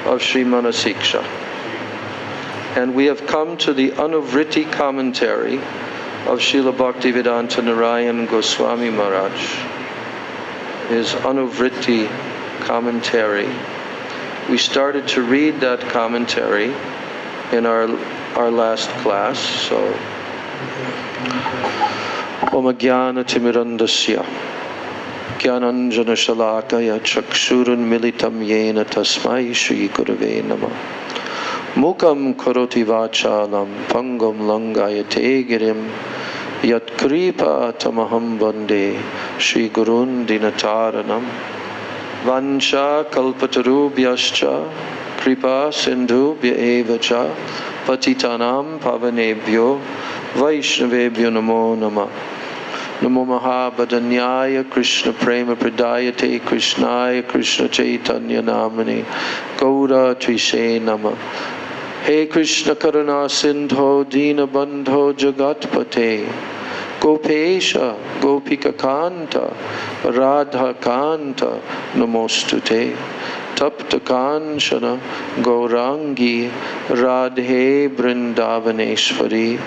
A: of Sri Manah-siksa. And we have come to the Anuvriti commentary of Srila Bhaktivedanta Narayan Goswami Maharaj. His Anuvriti commentary. We started to read that commentary in our last class. So, Om Jnana Timirandasya Jnananjana Shalakaya Chakshurun Militam Yena Tasmai Shri Gurave Namah Mukam Karoti Vachalam Pangam Langayate Girim Yat Kripa Tamaham Bande Shri Gurun Dinataranam Vancha Kalpatarubhyascha Kripa Sindhubhya Evacha Patitanam Pavanebhyo Vaishnavebhyo Namo Namah Namo Mahabhadanyaya Krishna Prema Pradayate Krishnaya Krishna Chaitanya Namane Gaura Trise Nama He Krishna Karuna Sindho Dina Bandho Jagatpate Gopesha Gopika Kanta Radha Kanta Namostute Tapta Kanchana Gaurangi Radhe Brindavaneshwari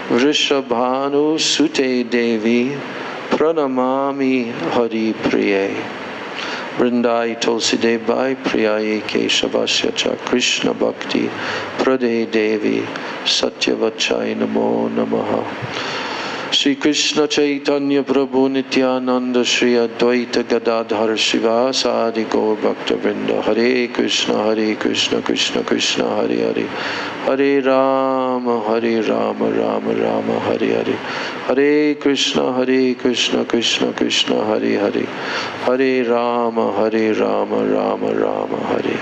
A: Vrishabhanu Sute Devi Pranamami Hari Priye Vrindai Tulsidebai Priyaye Keshavasya Cha Krishna Bhakti Prade Devi Satyavachai Namo Namaha Shri Krishna Chaitanya Prabhu Nityananda Shri Advaita Gadadhar Srivasadi Gaur Bhakta Vrinda Hare Krishna Krishna Krishna Hare Hare Hare Rama Rama Rama Hare Hare Hare Krishna Krishna Krishna Hare Hare Hare Rama Rama Rama Hare.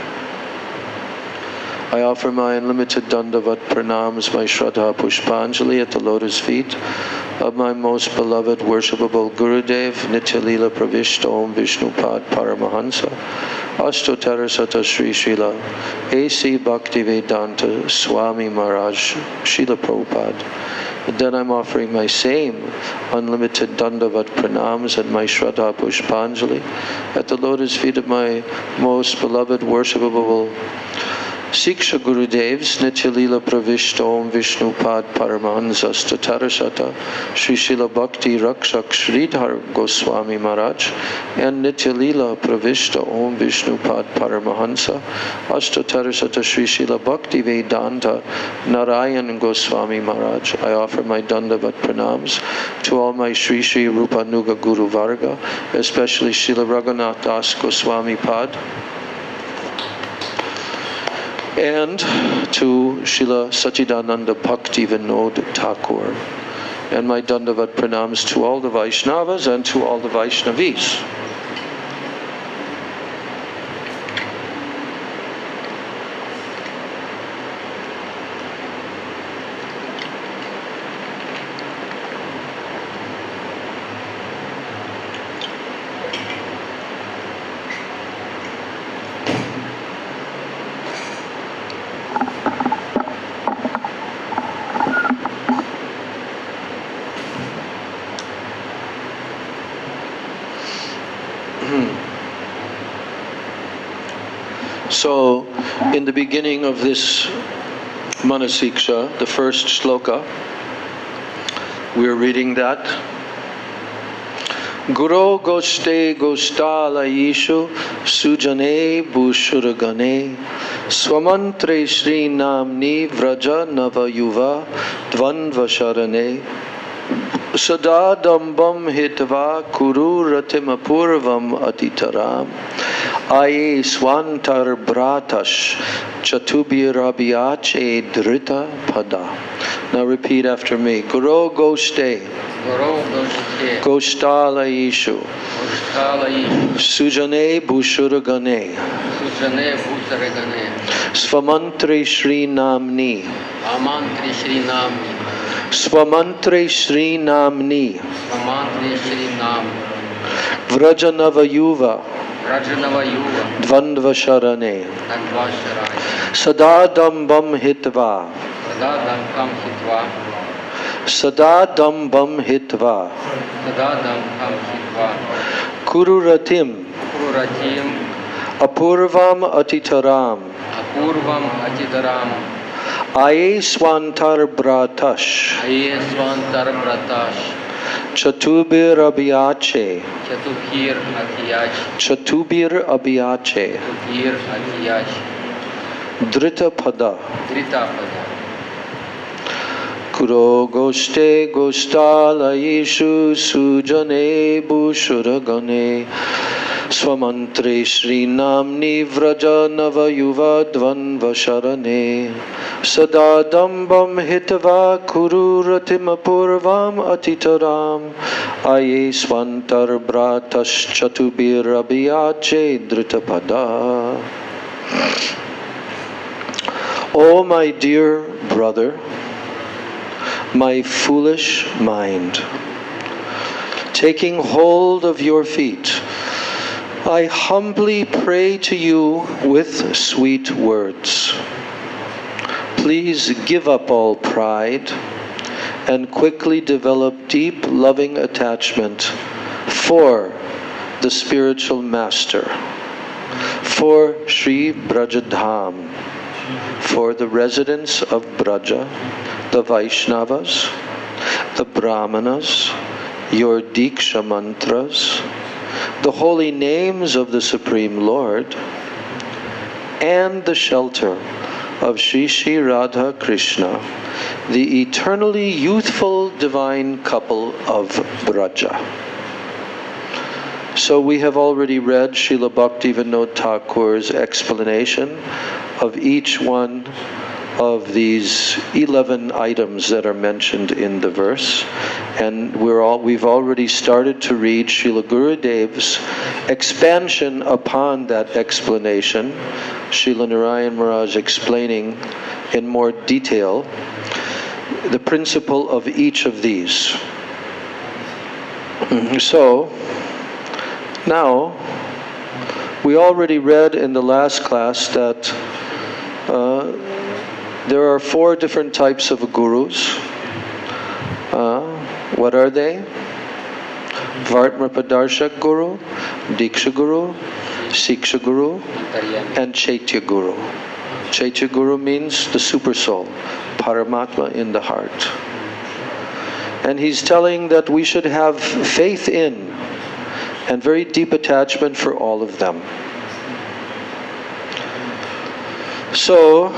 A: I offer my unlimited Dandavat Pranams, my Shraddha Pushpanjali at the lotus feet of my most beloved worshipable Gurudev, Nityalila Pravishta Om Vishnupad Paramahansa, Ashtottara Sri Srila A.C. Bhaktivedanta Swami Maharaj, Srila Prabhupada. And then I'm offering my same unlimited Dandavat Pranams and my Shraddha Pushpanjali at the lotus feet of my most beloved worshipable Siksha Gurudevs Nityalila Pravishta Om Vishnupad Paramahansa Statarasata Sri Srila Bhakti Rakshak Sridhar Goswami Maharaj and Nityalila Pravishta Om Vishnupad Paramahansa Ashtotarasata Sri Srila Bhakti Vedanta Narayan Goswami Maharaj. I offer my Dandavat Pranams to all my Sri Sri Rupa Nuga Guru Varga, especially Srila Raghunath Das Goswami Pad, and to Srila Sachidananda Bhakti Vinod Thakur. And my Dandavat Pranams to all the Vaishnavas and to all the Vaishnavis. So, in the beginning of this Manah-siksa, the first shloka, we are reading that Guru Goshte Goshtala Yishu Sujane Bhushuragane Swamantre Shri Namni Vraja Nava Yuva Dvandva Sharane Sada Dambam Hitva Kuru Ratimapurvam Atitaram Aye Swantar Bratash Chatubhirabiache Drita Pada. Now repeat after me. Guru Goshte Goshtala Yishu Sujane Bhushuragane Swamantre Shri Namni Swamantre Shri Namni Vrajanava Yuva Dvandva Sharane Sadadambam Hitva Sadadambam Hitva Kururatim
B: Куратим,
A: Apurvam Atitaram
B: Апурвам Атидарам,
A: Aye Swantar Bratash
B: Аесвантар Браташ,
A: Chatubir Abhiyache
B: Чатубхир Атияч,
A: Chatubir Abhiyache
B: Тубхир Атияч,
A: Drita Pada
B: Тритапада.
A: Kuro Goshte Goshtalayishu Sujane Bushuragane Swamantre Shri Namni Vraja Navayuva Dvanva Sharane Sadadambam Hitava Kururatim Apurvam Atitaram Aye Swantar Bratash Chatubir Abhiyache Dritapada. O my dear brother, my foolish mind, taking hold of your feet, I humbly pray to you with sweet words. Please give up all pride and quickly develop deep loving attachment for the spiritual master, for Sri Brajadham, for the residents of Braja, the Vaishnavas, the Brahmanas, your Diksha mantras, the holy names of the Supreme Lord, and the shelter of Shri Shri Radha Krishna, the eternally youthful divine couple of Braja. So we have already read Srila Bhaktivinoda Thakur's explanation of each one of these 11 items that are mentioned in the verse, and we've already started to read Srila Gurudev's expansion upon that explanation, Srila Narayan Maharaj explaining in more detail the principle of each of these. So now we already read in the last class that there are 4 different types of gurus. What are they? Vartmapadarshak Guru, Diksha Guru, Siksha Guru, and Chaitya Guru. Chaitya Guru means the super soul, Paramatma in the heart. And he's telling that we should have faith in and very deep attachment for all of them. So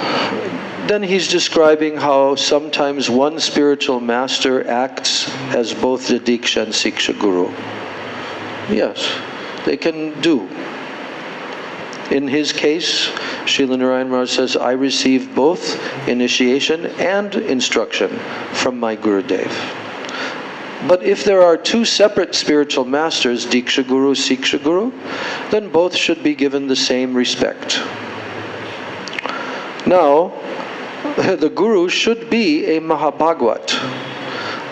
A: then he's describing how sometimes one spiritual master acts as both the Diksha and Siksha Guru. Yes, they can do. In his case, Srila Narayan Maharaj says, I receive both initiation and instruction from my Gurudev. But if there are 2 separate spiritual masters, Diksha Guru, Siksha Guru, then both should be given the same respect. Now, the Guru should be a Mahabhagwat.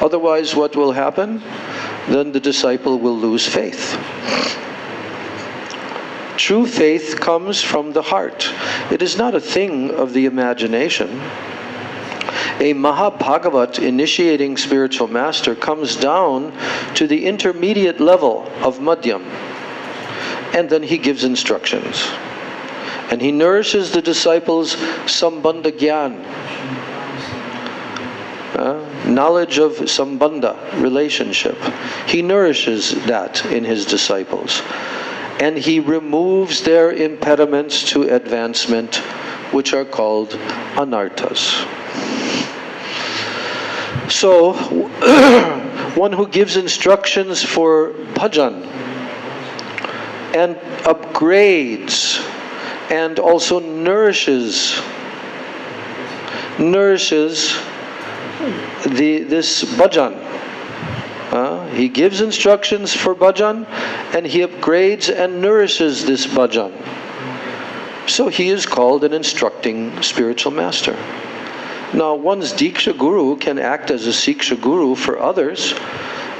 A: Otherwise, what will happen? Then the disciple will lose faith. True faith comes from the heart. It is not a thing of the imagination. A Mahabhagavat initiating spiritual master comes down to the intermediate level of Madhyam, and then he gives instructions. And he nourishes the disciples' Sambandha Gyan, knowledge of Sambandha, relationship. He nourishes that in his disciples. And he removes their impediments to advancement, which are called anarthas. So, one who gives instructions for bhajan and upgrades and also nourishes this bhajan. He gives instructions for bhajan and he upgrades and nourishes this bhajan. So he is called an instructing spiritual master. Now, one's Diksha Guru can act as a Siksha Guru for others,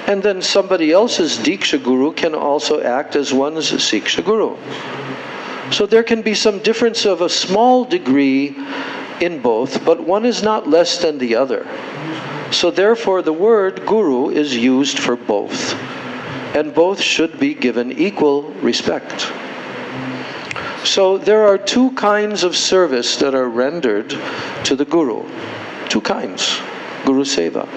A: and then somebody else's Diksha Guru can also act as one's Siksha Guru. So there can be some difference of a small degree in both, but one is not less than the other. So therefore the word Guru is used for both. and both should be given equal respect. So there are two kinds of service that are rendered to the Guru. Two kinds. Guru Seva.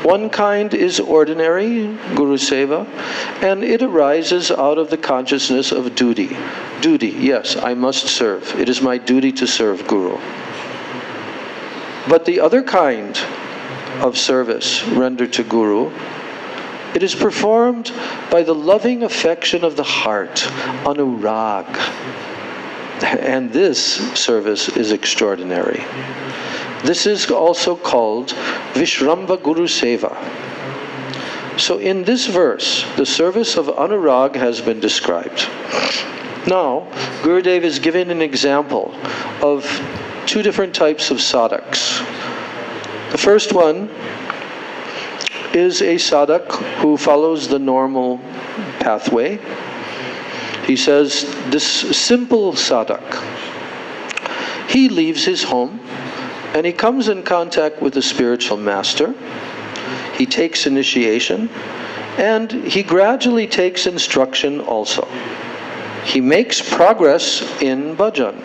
A: One kind is ordinary Guru Seva, and it arises out of the consciousness of duty. Duty, yes, I must serve. It is my duty to serve Guru. But the other kind of service rendered to Guru, it is performed by the loving affection of the heart, anurag. And this service is extraordinary. This is also called Vishramba Guru Seva. So in this verse, the service of anurag has been described. Now, Gurudev is giving an example of two different types of sadhaks. The first one is a sadhak who follows the normal pathway. He says, this simple sadhak, he leaves his home and he comes in contact with the spiritual master. He takes initiation and he gradually takes instruction also. He makes progress in bhajan.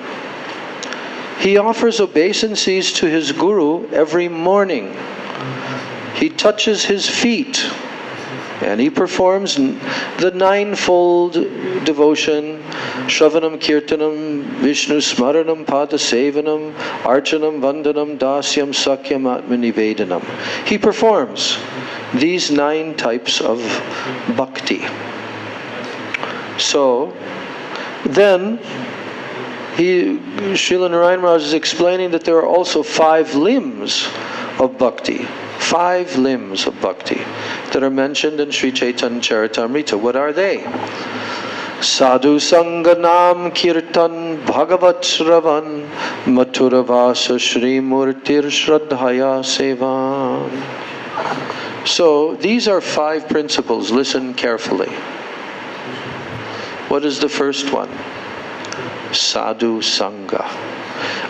A: He offers obeisances to his guru every morning. He touches his feet and he performs the ninefold devotion, Shravanam, Kirtanam, Vishnu Smaranam, Pada Sevanam, Archanam, Vandanam, Dasyam, Sakyam, Atmanivedanam. He performs these 9 types of bhakti. So, then, Srila Narayana Maharaj is explaining that there are also 5 limbs of bhakti. 5 limbs of bhakti that are mentioned in Sri Chaitanya Charitamrita. What are they? Sadhu Sanganam Kirtan Bhagavat Shravan Mathuravasa Shri Murtir Shraddhaya Sevan. So these are 5 principles. Listen carefully. What is the first one? Sadhu Sangha.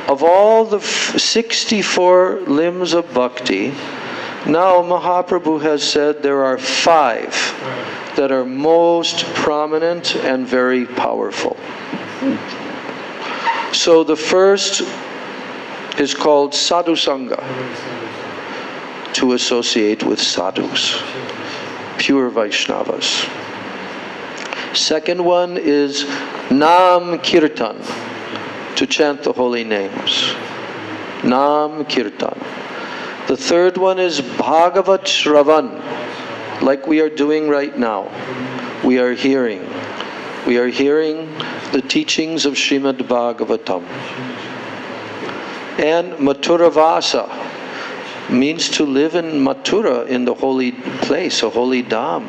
A: Of all the 64 limbs of bhakti, now Mahaprabhu has said there are 5 that are most prominent and very powerful. So the first is called Sadhu Sangha, to associate with sadhus, pure Vaishnavas. Second one is Nam Kirtan, to chant the holy names. Nam Kirtan. The third one is Bhagavat Shravan, like we are doing right now. We are hearing the teachings of Srimad Bhagavatam. And Mathuravasa means to live in Mathura, in the holy place, a holy dham.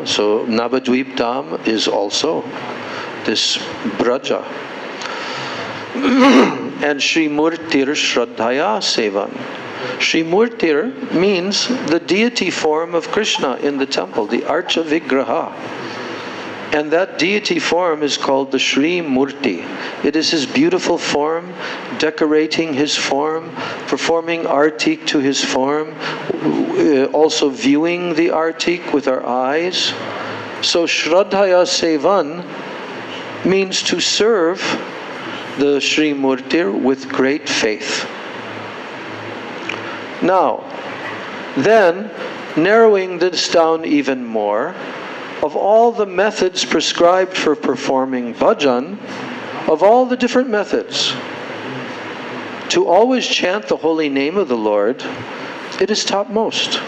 A: So Navadvip dham is also this Braja. And Shri Murtir Shraddhaya Sevan. Shri Murtir means the deity form of Krishna in the temple, the Archa Vigraha. And that deity form is called the Shri Murti. It is his beautiful form, decorating his form, performing artik to his form, also viewing the artik with our eyes. So Shraddhaya Sevan means to serve the Shri Murtir with great faith. Now, then, narrowing this down even more, of all the methods prescribed for performing bhajan, of all the different methods, to always chant the holy name of the Lord, it is topmost.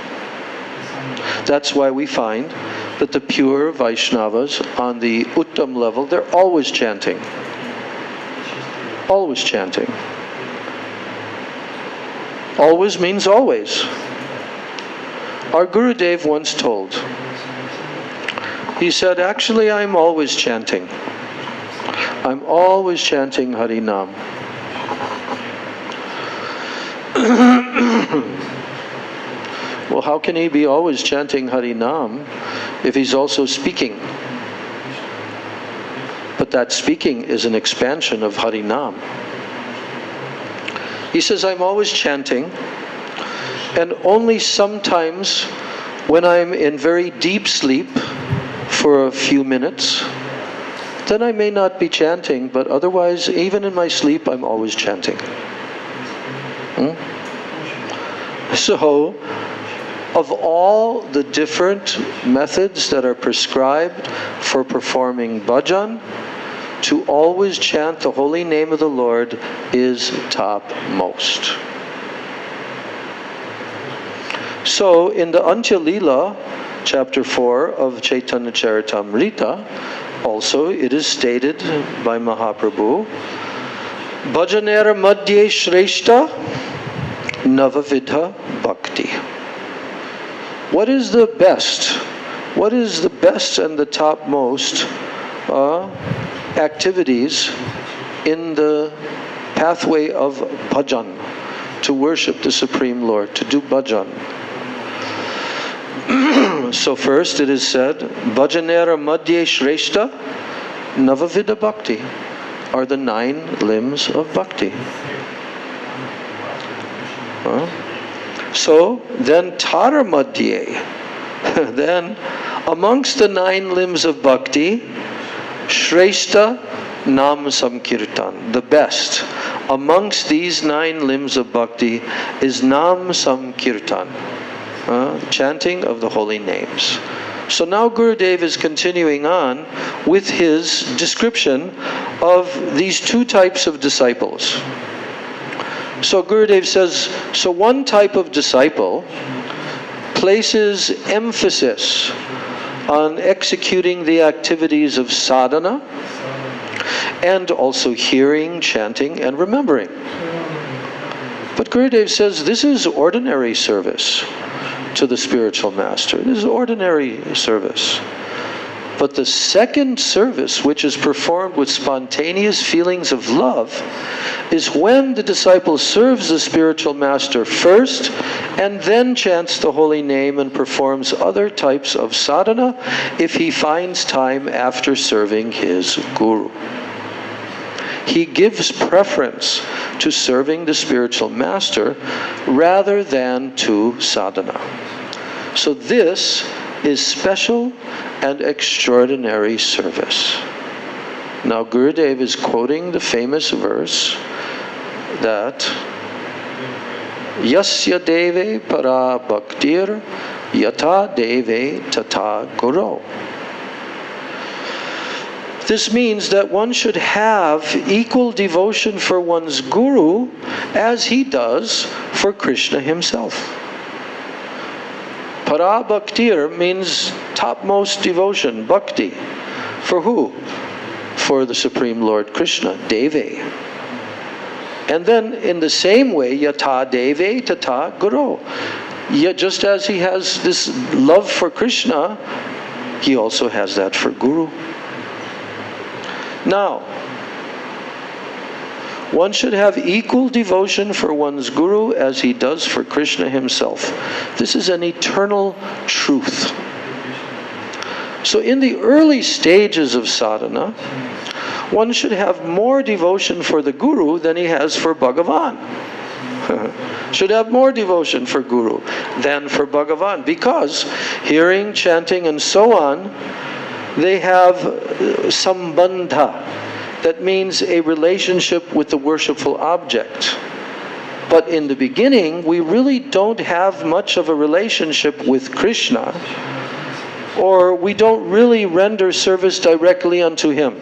A: That's why we find that the pure Vaishnavas on the Uttam level, they're always chanting. Always chanting. Always means always. Our Gurudev once told, he said, actually I'm always chanting. I'm always chanting Harinam. Well, how can he be always chanting Harinam if he's also speaking? But that speaking is an expansion of Harinam. He says, I'm always chanting, and only sometimes When I'm in very deep sleep for a few minutes, then I may not be chanting, but otherwise, even in my sleep, I'm always chanting. So, of all the different methods that are prescribed for performing bhajan, to always chant the holy name of the Lord is topmost. So, in the Antya Lila, chapter 4 of Chaitanya Charitamrita, also it is stated by Mahaprabhu, Bhajanera Madhye Shreshta Navavidha Bhakti. What is the best? What is the best and the topmost activities in the pathway of bhajan, to worship the Supreme Lord, to do bhajan? So first it is said, Bhajanera Madhye Shreshta Navavidha Bhakti are the 9 limbs of bhakti. So then Tara Madhye, then amongst the 9 limbs of bhakti, Shreshta Nam Samkirtan, the best amongst these 9 limbs of bhakti is Nam Samkirtan, chanting of the holy names. So now Gurudev is continuing on with his description of these 2 types of disciples. So Gurudev says, so one type of disciple places emphasis on executing the activities of sadhana and also hearing, chanting, and remembering. But Gurudev says this is ordinary service to the spiritual master. This is ordinary service. But the second service, which is performed with spontaneous feelings of love, is when the disciple serves the spiritual master first and then chants the holy name and performs other types of sadhana if he finds time after serving his guru. He gives preference to serving the spiritual master rather than to sadhana. So this is special and extraordinary service. Now Gurudev is quoting the famous verse that Yasya deve para bhaktir yata deve tata guru. This means that one should have equal devotion for one's guru as he does for Krishna himself. Para bhaktir means topmost devotion, bhakti. For who? For the Supreme Lord Krishna, Deve. And then in the same way, yata deve tata guru. Just as he has this love for Krishna, he also has that for Guru. Now, one should have equal devotion for one's Guru as he does for Krishna himself. This is an eternal truth. So in the early stages of sadhana, one should have more devotion for the Guru than he has for Bhagavan. Should have more devotion for Guru than for Bhagavan, because hearing, chanting, and so on, they have sambandha. That means a relationship with the worshipful object. But in the beginning, we really don't have much of a relationship with Krishna, or we don't really render service directly unto him.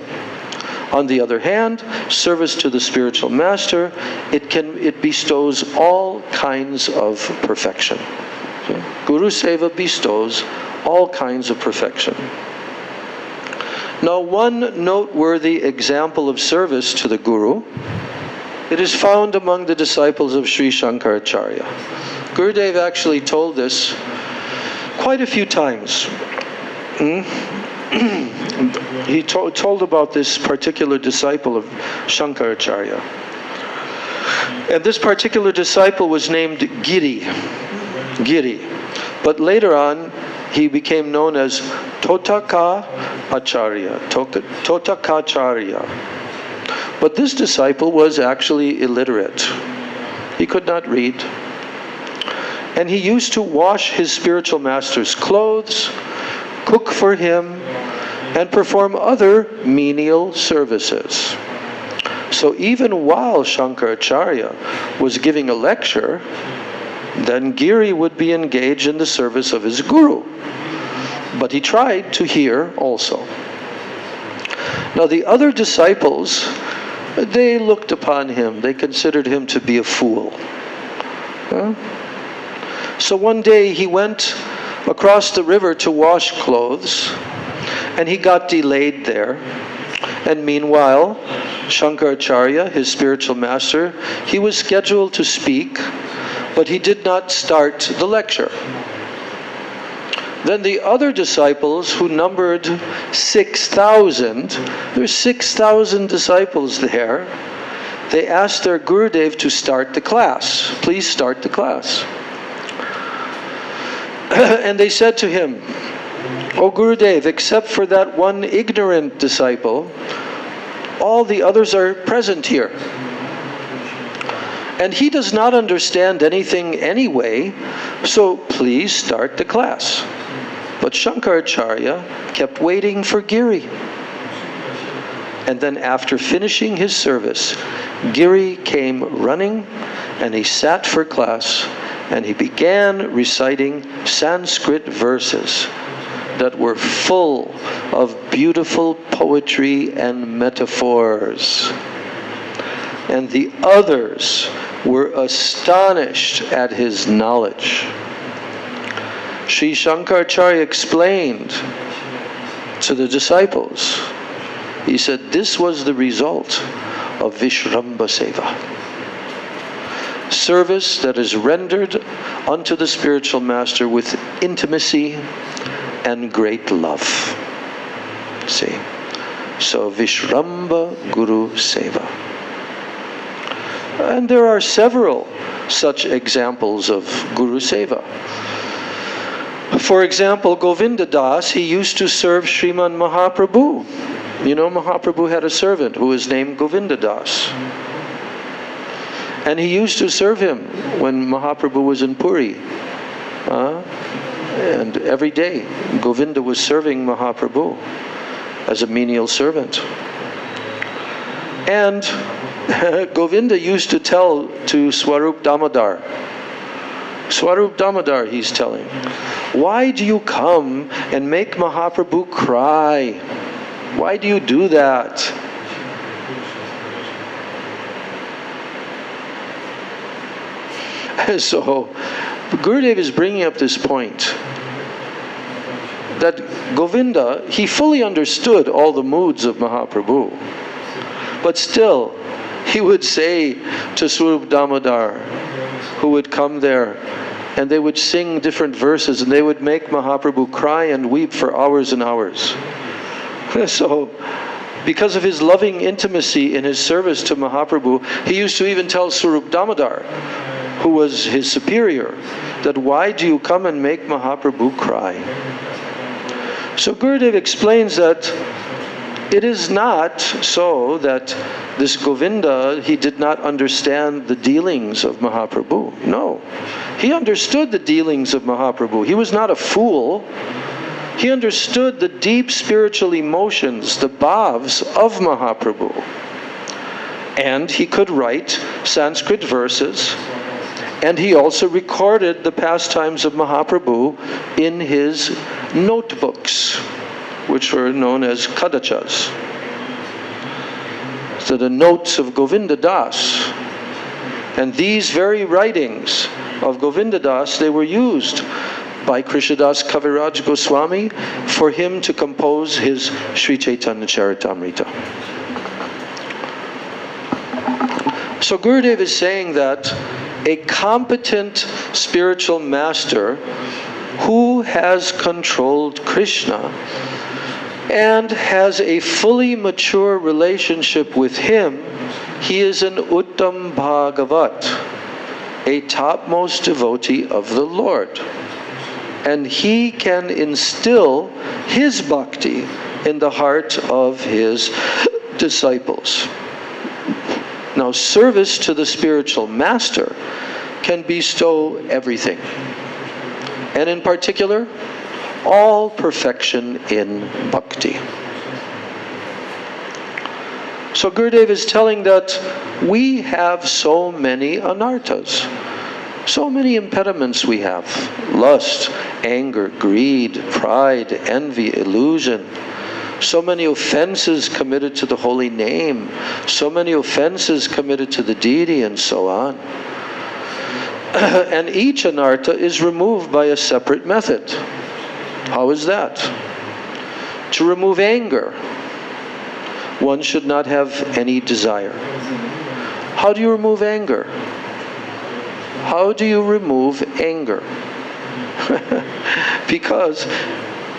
A: On the other hand, service to the spiritual master, it bestows all kinds of perfection. Okay? Guru Seva bestows all kinds of perfection. Now, one noteworthy example of service to the Guru, it is found among the disciples of Sri Shankaracharya. Gurudev actually told this quite a few times. He told about this particular disciple of Shankaracharya. And this particular disciple was named Giri. But later on, he became known as Totakacharya. But this disciple was actually illiterate. He could not read. And he used to wash his spiritual master's clothes, cook for him, and perform other menial services. So even while Shankaracharya was giving a lecture, then Giri would be engaged in the service of his guru. But he tried to hear also. Now the other disciples, they looked upon him. They considered him to be a fool. So one day he went across the river to wash clothes, and he got delayed there. And meanwhile, Shankaracharya, his spiritual master, he was scheduled to speak, but he did not start the lecture. Then the other disciples, who numbered 6,000, there's 6,000 disciples there, they asked their Gurudev to start the class. Please start the class. And they said to him, "O Gurudev, except for that one ignorant disciple, all the others are present here. And he does not understand anything anyway, so please start the class." But Shankaracharya kept waiting for Giri. And then after finishing his service, Giri came running, and he sat for class, and he began reciting Sanskrit verses that were full of beautiful poetry and metaphors. And the others were astonished at his knowledge. Sri Shankaracharya explained to the disciples, he said, this was the result of Vishramba Seva. Service that is rendered unto the spiritual master with intimacy and great love. See? So Vishramba Guru Seva. And there are several such examples of Guru Seva. For example, Govinda Das, he used to serve Sriman Mahaprabhu. You know, Mahaprabhu had a servant who was named Govinda Das. And he used to serve him when Mahaprabhu was in Puri. And every day, Govinda was serving Mahaprabhu as a menial servant. And Govinda used to tell to Swarup Damodar, Swarup Damodar, he's telling, why do you come and make Mahaprabhu cry? Why do you do that? So, Gurudev is bringing up this point that Govinda, he fully understood all the moods of Mahaprabhu. But still, he would say to Swarup Damodar, who would come there, and they would sing different verses, and they would make Mahaprabhu cry and weep for hours and hours. So, because of his loving intimacy in his service to Mahaprabhu, he used to even tell Swarup Damodar, who was his superior, that why do you come and make Mahaprabhu cry? So Gurudev explains that it is not so that this Govinda, he did not understand the dealings of Mahaprabhu. No. He understood the dealings of Mahaprabhu. He was not a fool. He understood the deep spiritual emotions, the bhavs of Mahaprabhu. And he could write Sanskrit verses, and he also recorded the pastimes of Mahaprabhu in his notebooks, which were known as kadachas. So the notes of Govinda Das. And these very writings of Govinda Das, they were used by Krishnadas Kaviraj Goswami for him to compose his Sri Chaitanya Charitamrita. So Gurudev is saying that a competent spiritual master who has controlled Krishna and has a fully mature relationship with him, he is an Uttam Bhagavat, a topmost devotee of the Lord. And he can instill his bhakti in the heart of his disciples. Now, service to the spiritual master can bestow everything. And in particular, all perfection in bhakti. So Gurudev is telling that we have so many anarthas, so many impediments we have. Lust, anger, greed, pride, envy, illusion. So many offenses committed to the holy name, so many offenses committed to the deity, and so on. And each anartha is removed by a separate method. How is that? To remove anger, one should not have any desire. How do you remove anger? How do you remove anger? Because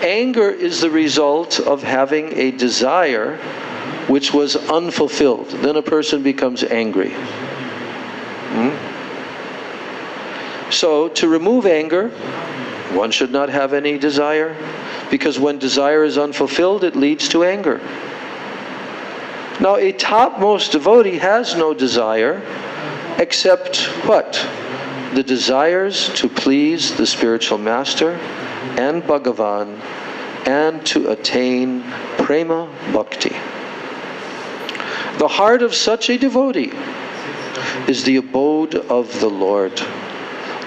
A: anger is the result of having a desire which was unfulfilled. Then a person becomes angry. So to remove anger, one should not have any desire, because when desire is unfulfilled, it leads to anger. Now a topmost devotee has no desire except what? The desires to please the spiritual master and Bhagavan, and to attain prema bhakti. The heart of such a devotee is the abode of the Lord.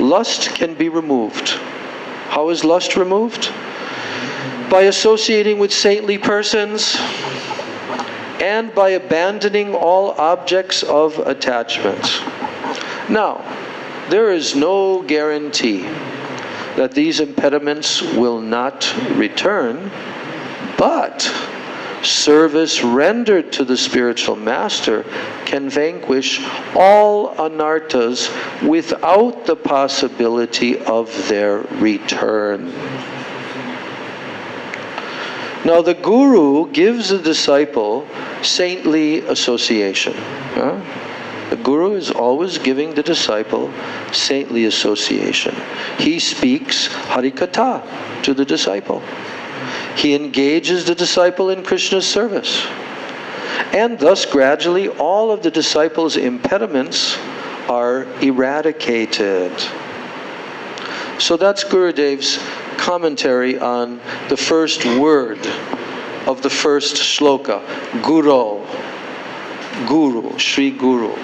A: Lust can be removed. How is lust removed? By associating with saintly persons and by abandoning all objects of attachment. Now, there is no guarantee that these impediments will not return, but service rendered to the spiritual master can vanquish all anarthas without the possibility of their return. Now the guru gives the disciple saintly association. The guru is always giving the disciple saintly association. He speaks Harikatha to the disciple. He engages the disciple in Krishna's service. And thus gradually all of the disciples' impediments are eradicated. So that's Gurudev's commentary on the first word of the first shloka, Guru, Guru, Sri Guru.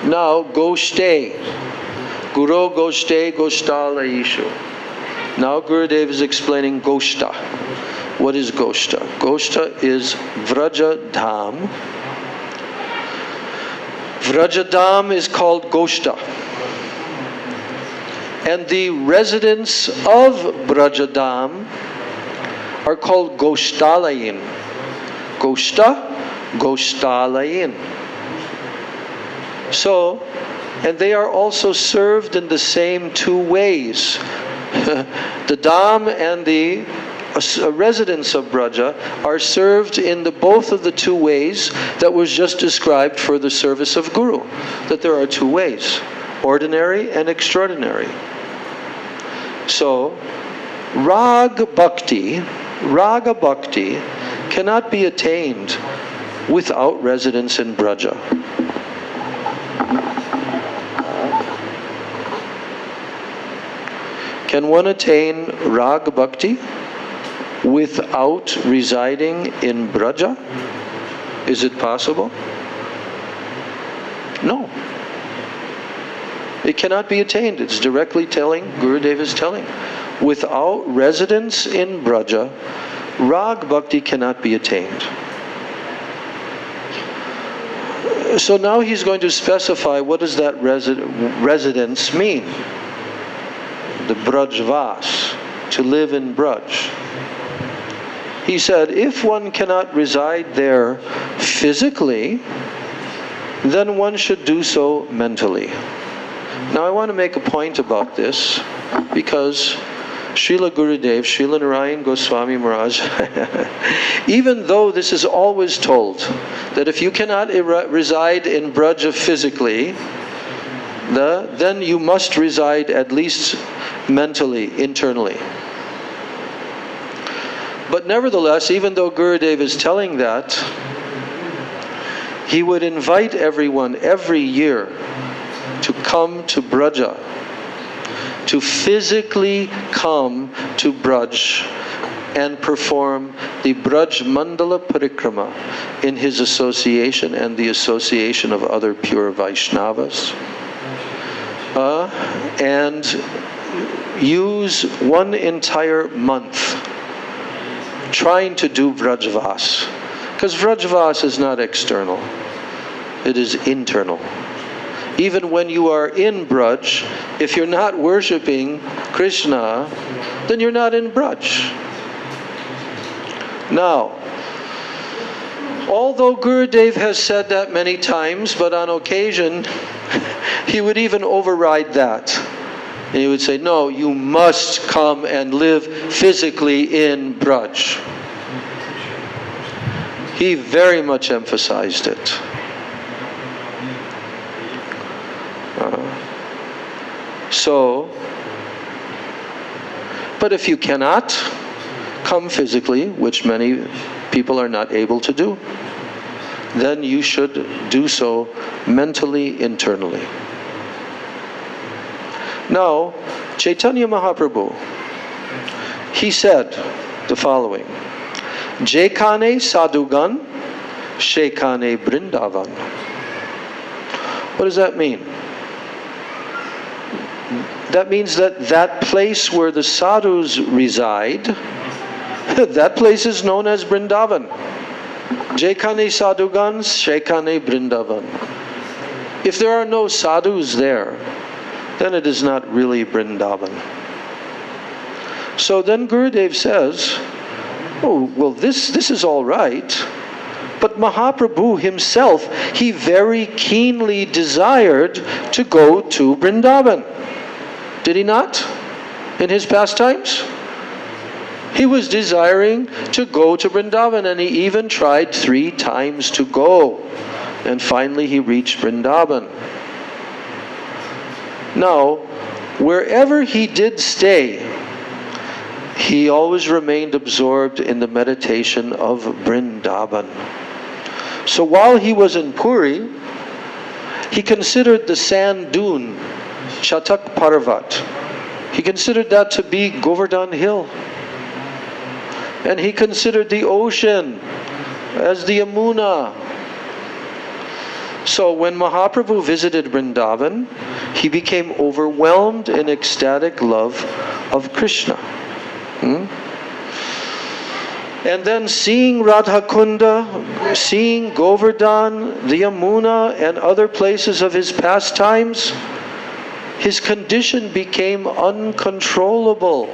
A: Now, Goshte, Guru Goshte Goshtala Ishu. Now Gurudev is explaining Goshta. What is Goshta? Goshta is Vraja Dham. Vraja Dham is called Goshta. And the residents of Vraja Dham are called Goshtalayin. Goshta, Goshtalayin. So, and they are also served in the same two ways. The Dham and the residents of Braja are served in both of the two ways that was just described for the service of Guru. That there are two ways, ordinary and extraordinary. So, Raga Bhakti cannot be attained without residence in Braja. Can one attain Raga Bhakti without residing in Braja? Is it possible? No. It cannot be attained. It's directly telling, Gurudev is telling. Without residence in Braja, Raga Bhakti cannot be attained. So now he's going to specify what does that residence mean. The Brajvas, to live in Braj. He said, if one cannot reside there physically, then one should do so mentally. Now I want to make a point about this, because Srila Gurudev, Srila Narayan Goswami Maharaj, even though this is always told, that if you cannot reside in Braja physically, then you must reside at least mentally, internally. But nevertheless, even though Gurudev is telling that, he would invite everyone every year to come to Braja, to physically come to Braj and perform the Braj Mandala Parikrama in his association and the association of other pure Vaishnavas, and use one entire month trying to do Vrajvas. Because Vrajvas is not external, it is internal. Even when you are in Braj, if you're not worshipping Krishna, then you're not in Braj. Now, although Gurudev has said that many times, but on occasion, he would even override that. And he would say, no, you must come and live physically in Braj. He very much emphasized it. But if you cannot come physically, which many people are not able to do, then you should do so mentally, internally. Now, Chaitanya Mahaprabhu, he said the following: Jekane Sadhugan, Shekane Brindavan. What does that mean? That means that that place where the sadhus reside, that place is known as Brindavan. Jekane Sadhugan, Shekane Brindavan. If there are no sadhus there, then it is not really Brindavan. So then Gurudev says, oh, well, this is all right, but Mahaprabhu himself, he very keenly desired to go to Vrindavan. Did he not? In his pastimes? He was desiring to go to Vrindavan, and he even tried 3 times to go. And finally he reached Vrindavan. Now, wherever he did stay, he always remained absorbed in the meditation of Vrindavan. So while he was in Puri, he considered the sand dune, Chatak Parvat. He considered that to be Govardhan Hill. And he considered the ocean as the Yamuna. So when Mahaprabhu visited Vrindavan, he became overwhelmed in ecstatic love of Krishna. And then seeing Radha Kunda, seeing Govardhan, the Yamuna, and other places of his pastimes, his condition became uncontrollable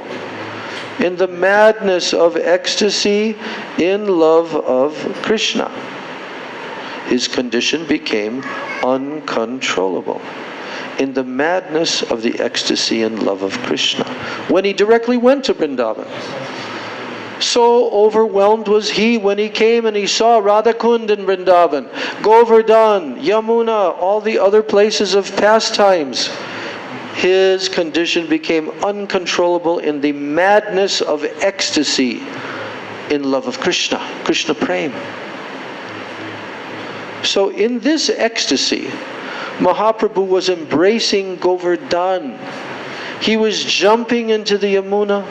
A: in the madness of ecstasy in love of Krishna. His condition became uncontrollable in the madness of the ecstasy and love of Krishna when he directly went to Vrindavan. So overwhelmed was he when he came and he saw Radhakund in Vrindavan, Govardhan, Yamuna, all the other places of pastimes. His condition became uncontrollable in the madness of ecstasy in love of Krishna, Krishna Prem. So in this ecstasy, Mahaprabhu was embracing Govardhan. He was jumping into the Yamuna.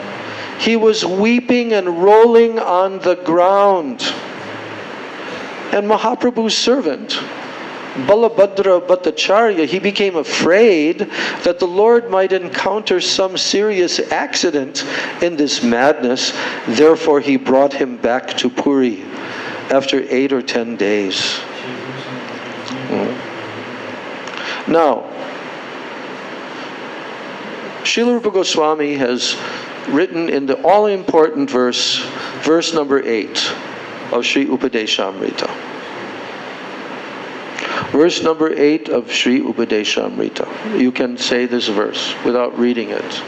A: He was weeping and rolling on the ground. And Mahaprabhu's servant, Balabhadra Bhattacharya, he became afraid that the Lord might encounter some serious accident in this madness. Therefore, he brought him back to Puri after 8 or 10 days. Now, Srila Rupa Goswami has written in the all-important verse number 8 of Sri Upadeshamrita. Verse number 8 of Sri Upadeshamrita. You can say this verse without reading it.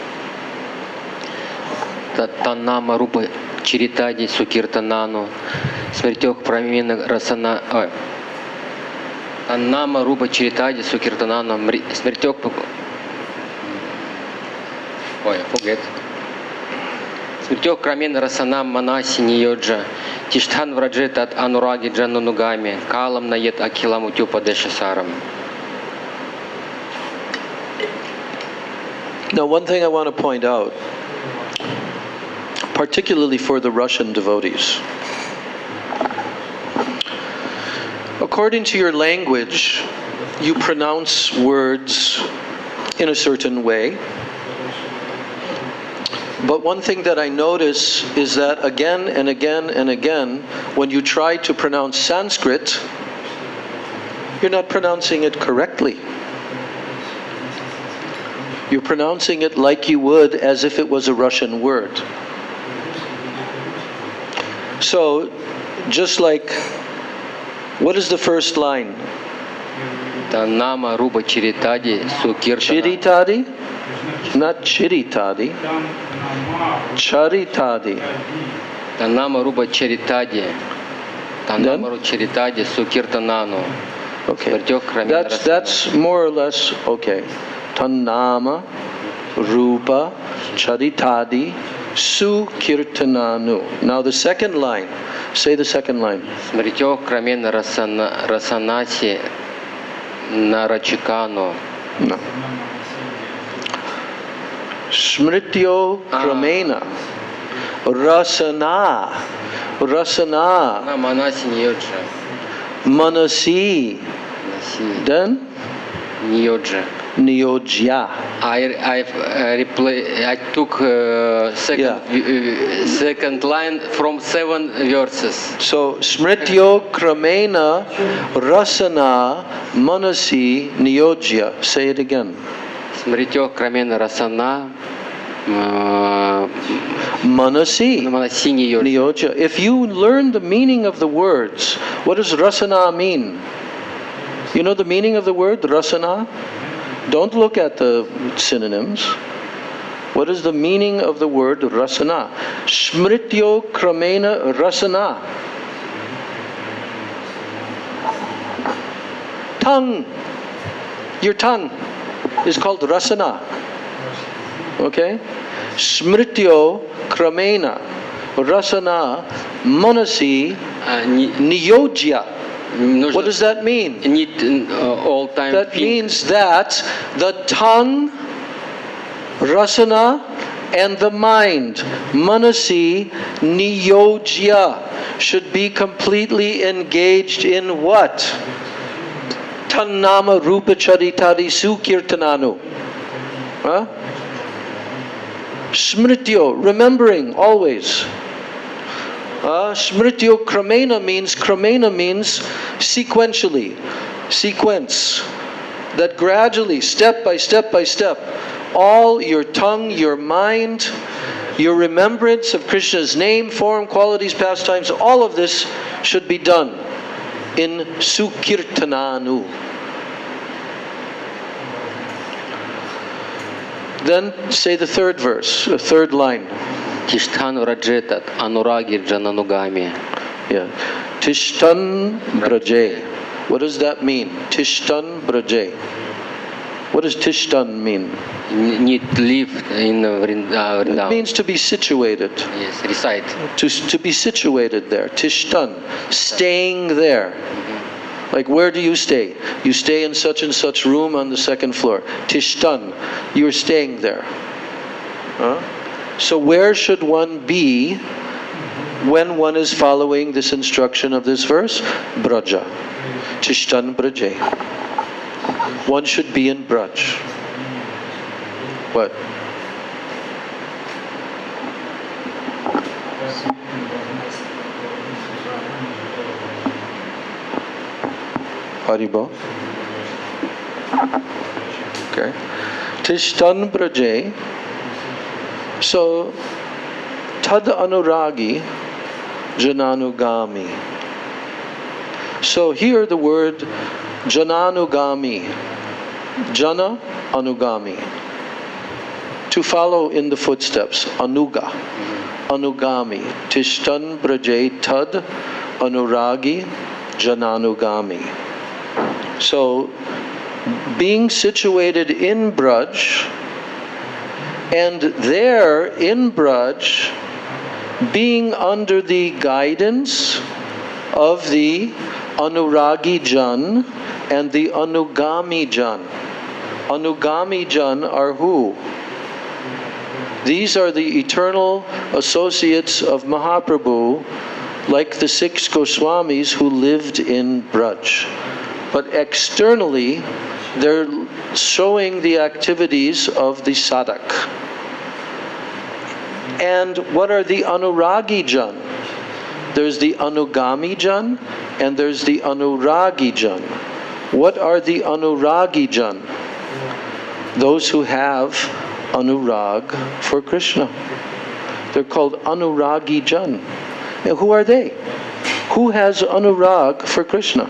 B: Таннама рупа чиритади сукиртанану смертёх прамена расана. Таннама рупа чиритади сукиртанану смертёх. Forget. Смертёх крамена расанам манаси ниёджа. Тиштхан враджет от анураги джанунугами. Калам нает акилам утюпа дешасарам.
A: Now, one thing I want to point out, particularly for the Russian devotees. According to your language, you pronounce words in a certain way. But one thing that I notice is that again and again and again, when you try to pronounce Sanskrit, you're not pronouncing it correctly. You're pronouncing it like you would as if it was a Russian word. So, just like, what is the first line?
B: Tanama rupa chiritadi sukirtana.
A: Chiritadi? Not chiritadi. Charitadi.
B: Tanama rupa chiritadi. Tanama rupa chiritadi sukirtanano.
A: Okay. That's more or less okay. Tannama rupa charitadi sukirtananu. Now the second line. Say the second line.
B: Smrityo kramena rasanasi narachikano.
A: No. Smrityo kramena rasana
B: Manasi niyodja.
A: manasi. Then niyojya.
B: I took second line from 7 verses.
A: So smrityo kramena rasana manasi niyojya. Say it again.
B: Smrityo kramena rasana
A: Manasi
B: niyodja.
A: niyojya. If you learn the meaning of the words, what does rasana mean? You know the meaning of the word rasana? Don't look at the synonyms. What is the meaning of the word rasana? Smrityo kramena rasana. Tongue. Your tongue is called rasana. Okay? Smrityo kramena rasana manasi niyojya. What does that mean?
B: All time.
A: That means that the tongue, rasana, and the mind, manasi niyojya, should be completely engaged in what? Tannama rupa charitadi sukirtananu. Huh? Smrityo, remembering always. Smrityo kramena means sequentially, sequence. That gradually, step by step by step, all your tongue, your mind, your remembrance of Krishna's name, form, qualities, pastimes, all of this should be done in sukirtananu. Then say the third verse, the third line.
B: Tishtan rajetat anuragi jananugami.
A: Yeah. Tishtan braje. What does that mean? Tishtan braje. What does Tishtan mean?
B: Need to live in Vrindavan.
A: It means to be situated.
B: Yes, reside.
A: To be situated there. Tishtan. Staying there. Like, where do you stay? You stay in such and such room on the second floor. Tishtan. You're staying there. Huh? So where should one be when one is following this instruction of this verse? Braja. Tishtan braje. One should be in Braj. What? Haribo. Okay. Tishtan braje. So, tad anuragi jananugami. So here the word jananugami. Jana anugami. To follow in the footsteps. Anuga. Anugami. Tishtan braje tad anuragi jananugami. So, being situated in Braj, and there in Braj, being under the guidance of the Anuragi Jan and the Anugami Jan. Anugami Jan are who? These are the eternal associates of Mahaprabhu, like the 6 Goswamis who lived in Braj. But externally, they're showing the activities of the sadhak. And what are the Anuragi Jan? There's the Anugami Jan and there's the Anuragi Jan. What are the Anuragi Jan? Those who have Anurag for Krishna. They're called Anuragi Jan. Now, who are they? Who has Anurag for Krishna?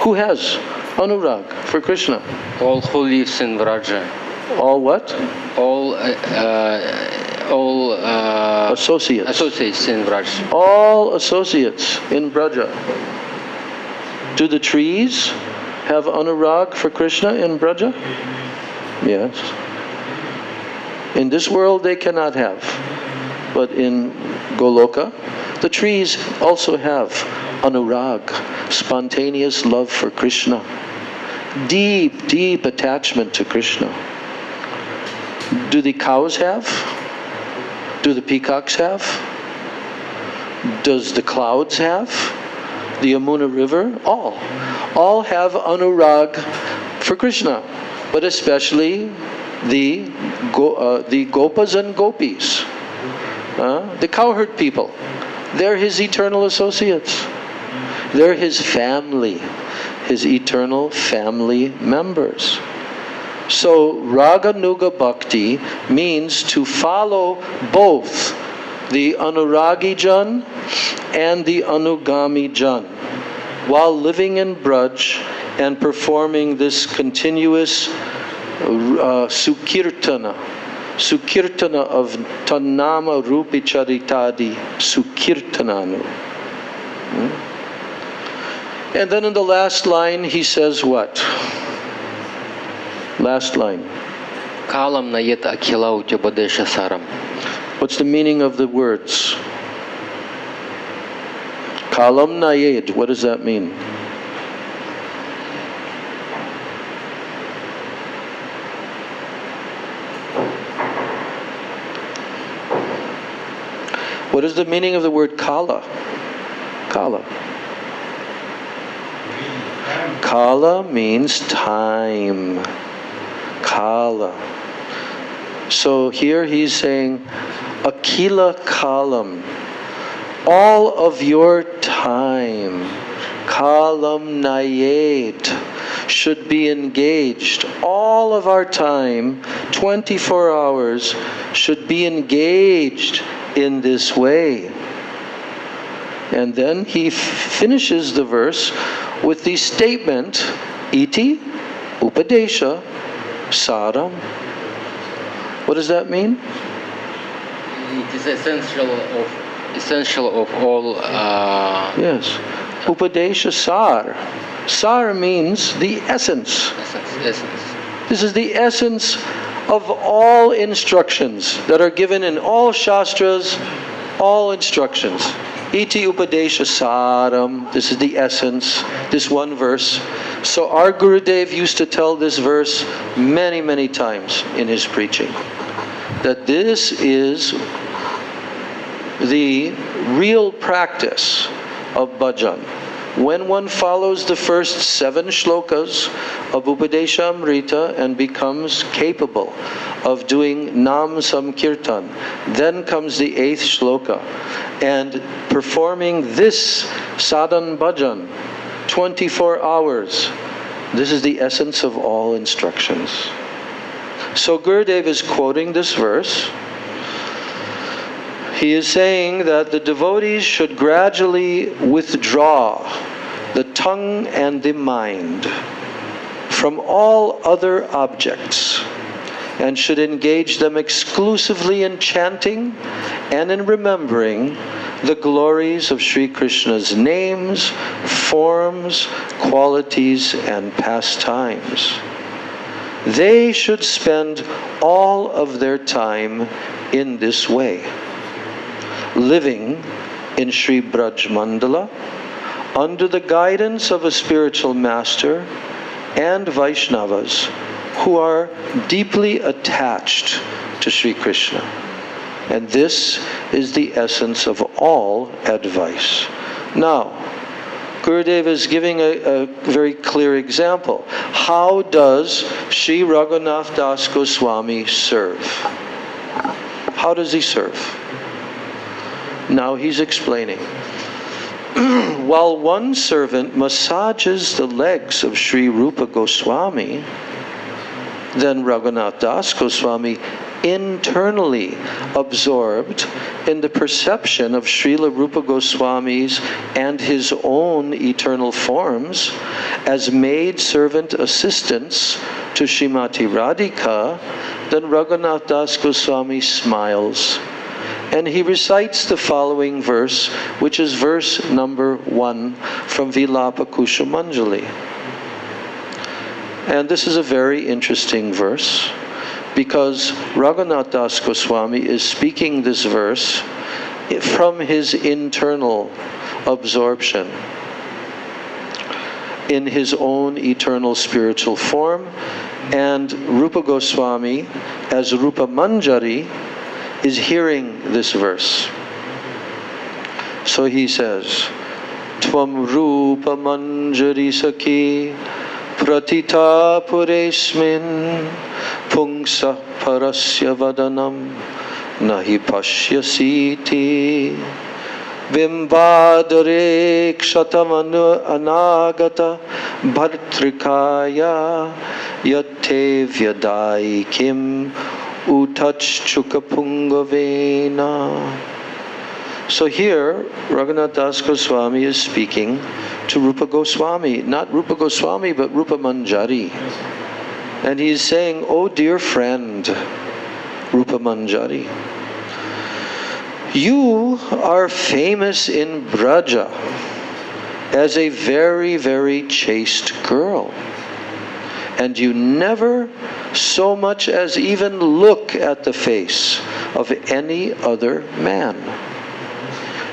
A: Who has Anurag for Krishna?
B: All who lives in Vraja.
A: All what?
B: All
A: Associates.
B: associates in Vraja.
A: All associates in Braja. Do the trees have Anurag for Krishna in Braja? Yes. In this world they cannot have. But in Goloka, the trees also have Anurag, spontaneous love for Krishna. Deep, deep attachment to Krishna. Do the cows have? Do the peacocks have? Does the clouds have? The Yamuna River? All have Anurag for Krishna, but especially the Gopas and Gopis, the cowherd people. They're his eternal associates. They're his family, his eternal family members. So Raga Nuga Bhakti means to follow both the Anuragi Jan and the Anugami Jan while living in Braj and performing this continuous Sukirtana of Tannama Rupi Charitadi Sukirtananu. And then in the last line he says what? Last line.
B: Kalam nayet akila utubadesha saram.
A: What's the meaning of the words? Kalam nayed. What does that mean? What is the meaning of the word kala? Kala. Kala means time. Kala. So here he's saying, Akila Kalam, all of your time, Kalam Nayed, should be engaged. All of our time, 24 hours, should be engaged in this way. And then he finishes the verse with the statement, Iti Upadesha Saram. What does that mean?
B: It is essential of all.
A: Yes, Upadesha Sar. Sar means the essence.
B: Essence.
A: This is the essence of all instructions that are given in all Shastras, all instructions. Iti Upadesha Saram. This is the essence, this one verse. So our Gurudev used to tell this verse many, many times in his preaching. That this is the real practice of bhajan. When one follows the first 7 shlokas of Upadesha Amrita and becomes capable of doing Nam Samkirtan, then comes the 8th shloka. And performing this sadhan bhajan, 24 hours, this is the essence of all instructions. So Gurudev is quoting this verse. He is saying that the devotees should gradually withdraw the tongue and the mind from all other objects and should engage them exclusively in chanting and in remembering the glories of Sri Krishna's names, forms, qualities, and pastimes. They should spend all of their time in this way, living in Sri Braj Mandala under the guidance of a spiritual master and Vaishnavas who are deeply attached to Sri Krishna. And this is the essence of all advice. Now, Gurudev is giving a very clear example. How does Sri Raghunath Das Goswami serve? How does he serve? Now he's explaining. While one servant massages the legs of Sri Rupa Goswami, then Raghunath Das Goswami, internally absorbed in the perception of Srila Rupa Goswami's and his own eternal forms as maid-servant assistants to Srimati Radhika, then Raghunath Das Goswami smiles. And he recites the following verse, which is verse number 1 from Vilapa Kushamanjali. And this is a very interesting verse, because Raghunath Das Goswami is speaking this verse from his internal absorption in his own eternal spiritual form, and Rupa Goswami as Rupa Manjari is hearing this verse. So he says, Tvam Rupa Manjari Sakhi Pratita Puresmin Pungsa Parasya Vadanam Nahi Pashyasiti Bimbadare Kshatamanu Anagata Bhartrikaya Yate Vyadai Kim Utachchukapungavena. So here, Raghunath Das Goswami is speaking to Rupa Goswami, not Rupa Goswami, but Rupa Manjari. And he is saying, oh dear friend, Rupa Manjari, you are famous in Braja as a very, very chaste girl. And you never so much as even look at the face of any other man.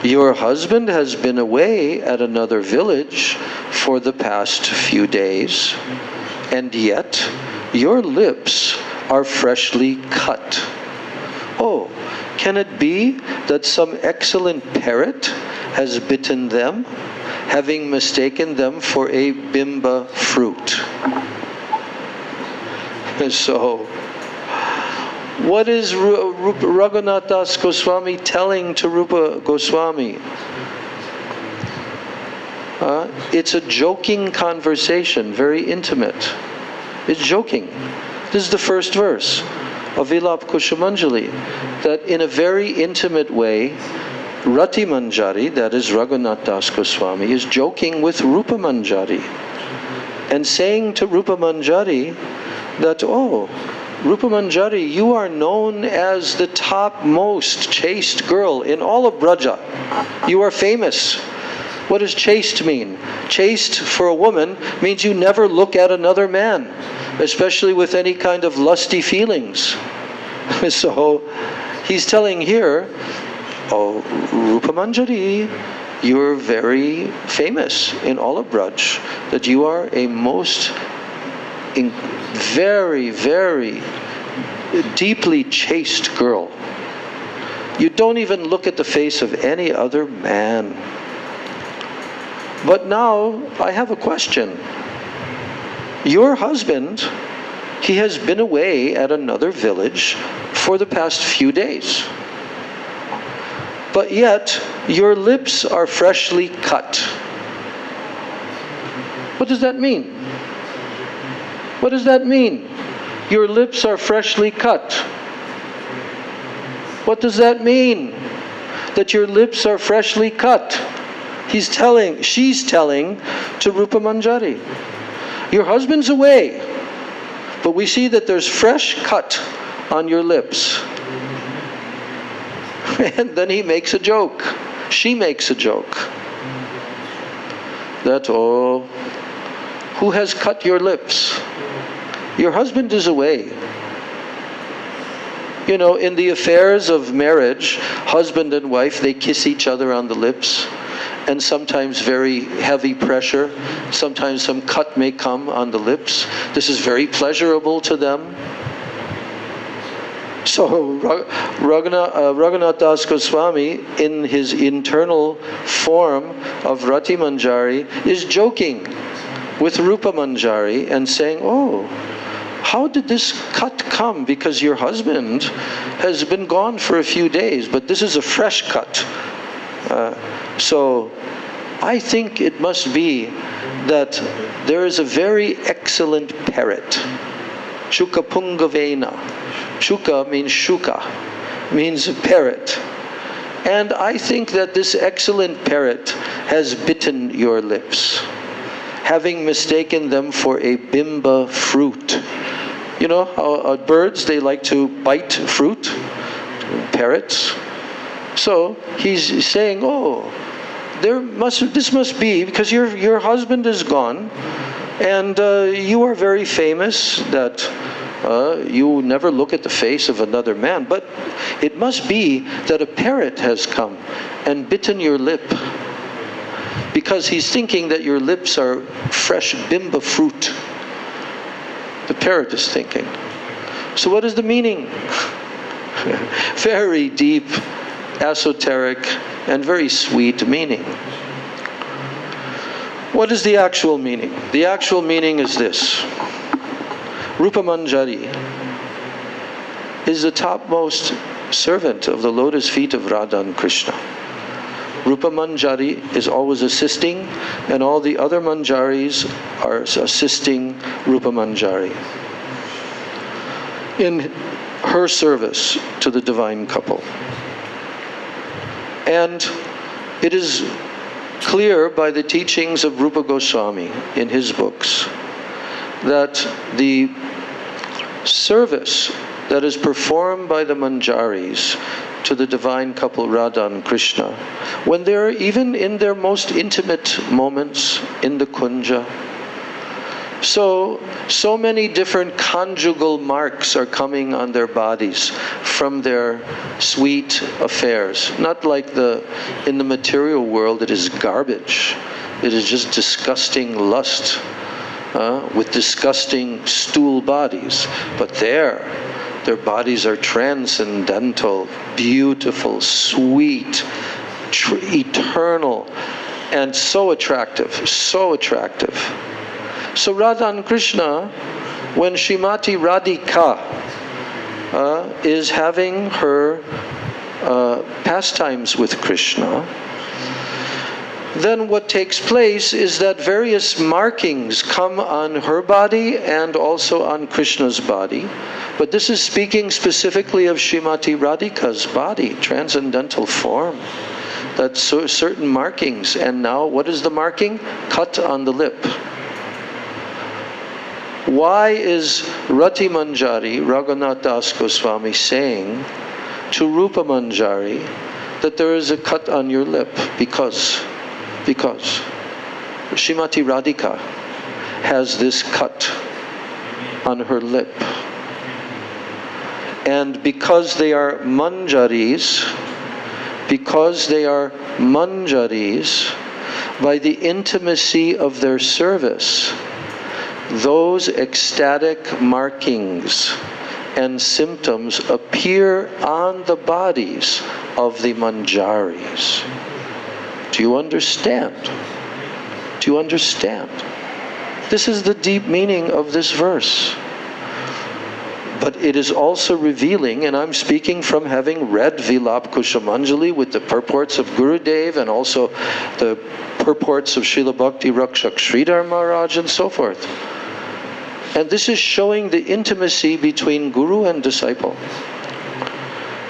A: Your husband has been away at another village for the past few days, and yet your lips are freshly cut. Oh, can it be that some excellent parrot has bitten them, having mistaken them for a bimba fruit? So, what is Raghunath Das Goswami telling to Rupa Goswami? It's a joking conversation, very intimate. It's joking. This is the first verse of Vilapa Kushamanjali, that in a very intimate way, Rati Manjari, that is Raghunath Das Goswami, is joking with Rupa Manjari and saying to Rupa Manjari that, oh, Rupa Manjari, you are known as the topmost chaste girl in all of Braja. You are famous. What does chaste mean? Chaste for a woman means you never look at another man, especially with any kind of lusty feelings. So he's telling here, oh, Rupa Manjari, you're very famous in all of Braj, that you are a most very, very deeply chaste girl. You don't even look at the face of any other man. But now, I have a question. Your husband, he has been away at another village for the past few days. But yet, your lips are freshly cut. What does that mean? What does that mean? Your lips are freshly cut. What does that mean? That your lips are freshly cut. She's telling to Rupa Manjari, your husband's away, but we see that there's fresh cut on your lips. And then he makes a joke. She makes a joke. That, oh, who has cut your lips? Your husband is away. You know, in the affairs of marriage, husband and wife, they kiss each other on the lips. and sometimes very heavy pressure. Sometimes some cut may come on the lips. This is very pleasurable to them. So Raghunath Das Goswami, in his internal form of Rati Manjari, is joking with Rupa Manjari and saying, oh, how did this cut come? Because your husband has been gone for a few days, but this is a fresh cut. So I think it must be that there is a very excellent parrot, Shuka Pungavena. Shuka means shuka, means parrot. And I think that this excellent parrot has bitten your lips, having mistaken them for a bimba fruit. You know how birds, they like to bite fruit, parrots. So he's saying, oh, this must be because your husband is gone, and you are very famous that you never look at the face of another man. But it must be that a parrot has come and bitten your lip, because he's thinking that your lips are fresh bimba fruit. The parrot is thinking. So what is the meaning? Very deep, esoteric, and very sweet meaning. What is the actual meaning? The actual meaning is this. Rupa Manjari is the topmost servant of the lotus feet of Radha and Krishna. Rupa Manjari is always assisting, and all the other Manjaris are assisting Rupa Manjari in her service to the divine couple. And it is clear by the teachings of Rupa Goswami in his books that the service that is performed by the Manjaris to the divine couple Radha and Krishna, when they're even in their most intimate moments in the kunja, so many different conjugal marks are coming on their bodies from their sweet affairs. Not like in the material world, it is garbage. It is just disgusting lust with disgusting stool bodies. But their bodies are transcendental, beautiful, sweet, eternal, and so attractive, so attractive. So Radha and Krishna, when Srimati Radhika is having her pastimes with Krishna, then what takes place is that various markings come on her body and also on Krishna's body. But this is speaking specifically of Srimati Radhika's body, transcendental form. That's certain markings. And now, what is the marking? Cut on the lip. Why is Rati Manjari, Raghunath Das Goswami, saying to Rupa Manjari that there is a cut on your lip? Because Srimati Radhika has this cut on her lip. And because they are manjaris, by the intimacy of their service, those ecstatic markings and symptoms appear on the bodies of the manjaris. Do you understand? Do you understand? This is the deep meaning of this verse. But it is also revealing, and I'm speaking from having read Vilap Kushamanjali with the purports of Gurudev and also the purports of Srila Bhakti Rakshak Sridhar Maharaj and so forth. And this is showing the intimacy between Guru and disciple.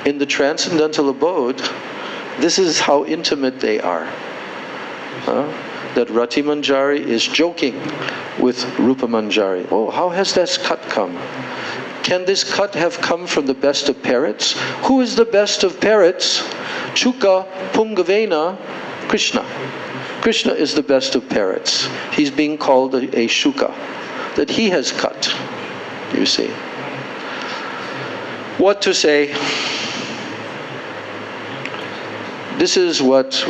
A: In the transcendental abode, this is how intimate they are. That Rati Manjari is joking with Rupa Manjari. Oh, how has this cut come? Can this cut have come from the best of parrots? Who is the best of parrots? Chuka Pungavena, Krishna. Krishna is the best of parrots. He's being called a shuka, that he has cut, you see. What to say? This is what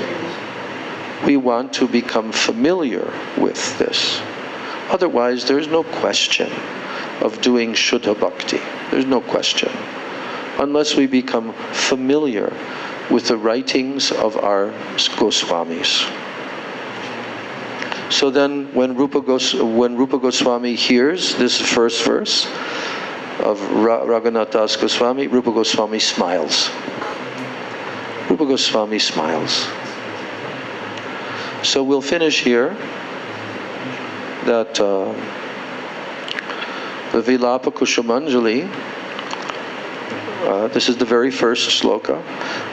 A: we want to become familiar with this. Otherwise, there's no question of doing Shuddha Bhakti. There's no question. Unless we become familiar with the writings of our Goswamis. So then, when Rupa Goswami hears this first verse of Raghunath Das Goswami, Rupa Goswami smiles. Rupa Goswami smiles. So we'll finish here that the Vilapa Kushamanjali, this is the very first sloka,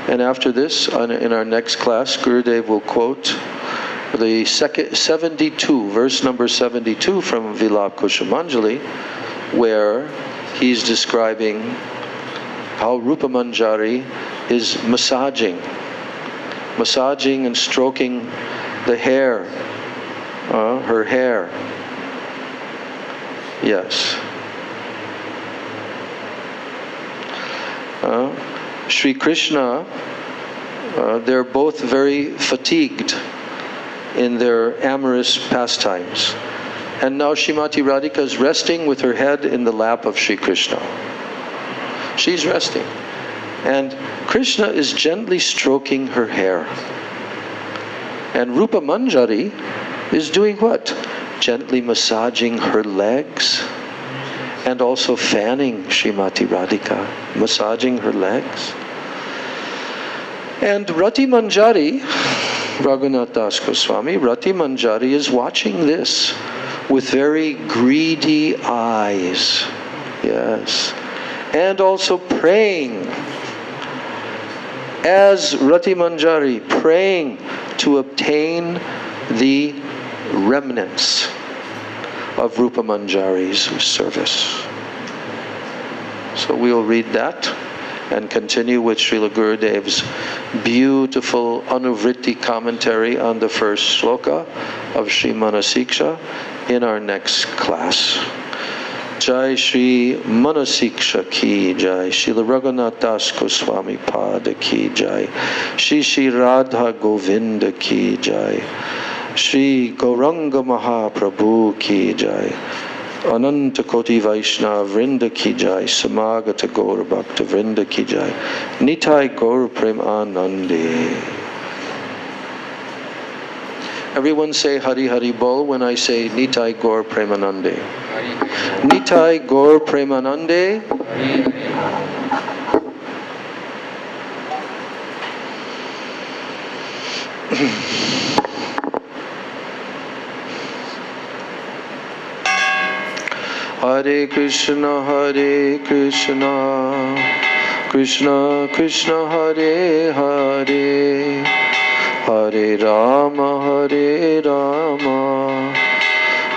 A: and after this, in our next class, Gurudev will quote the second 72, verse number 72 from Vilapa Kushamanjali, where he's describing how Rupa Manjari is massaging and stroking the hair, her hair. Yes. Sri Krishna, they're both very fatigued in their amorous pastimes. And now Srimati Radhika is resting with her head in the lap of Sri Krishna. She's resting. And Krishna is gently stroking her hair. And Rupa Manjari is doing what? Gently massaging her legs and also fanning Srimati Radhika, massaging her legs. And Rati Manjari, Raghunath Das Goswami, Rati Manjari is watching this with very greedy eyes. Yes. And also praying. As Rati Manjari, praying to obtain the remnants of Rupa Manjari's service. So we'll read that and continue with Srila Gurudev's beautiful Anuvritti commentary on the first sloka of Sri Manah-siksa in our next class. Jai Shri Manah-siksa ki Jai, Srila Raghunath Das Goswami Pada ki Jai, Shri Shri Radha Govinda ki Jai, Shri Gauranga Mahaprabhu ki Jai, Ananta Koti Vaishnava Vrinda ki Jai, Samagata Gaur Bhakta Vrinda ki Jai, Nitai Gaur Prem Anande. Everyone say Hari Hari Bol when I say Nitai Gaur Premanande. Nitai Gaur Premanande. Hare Krishna, Krishna Krishna, Hare Hare, Hare Rama,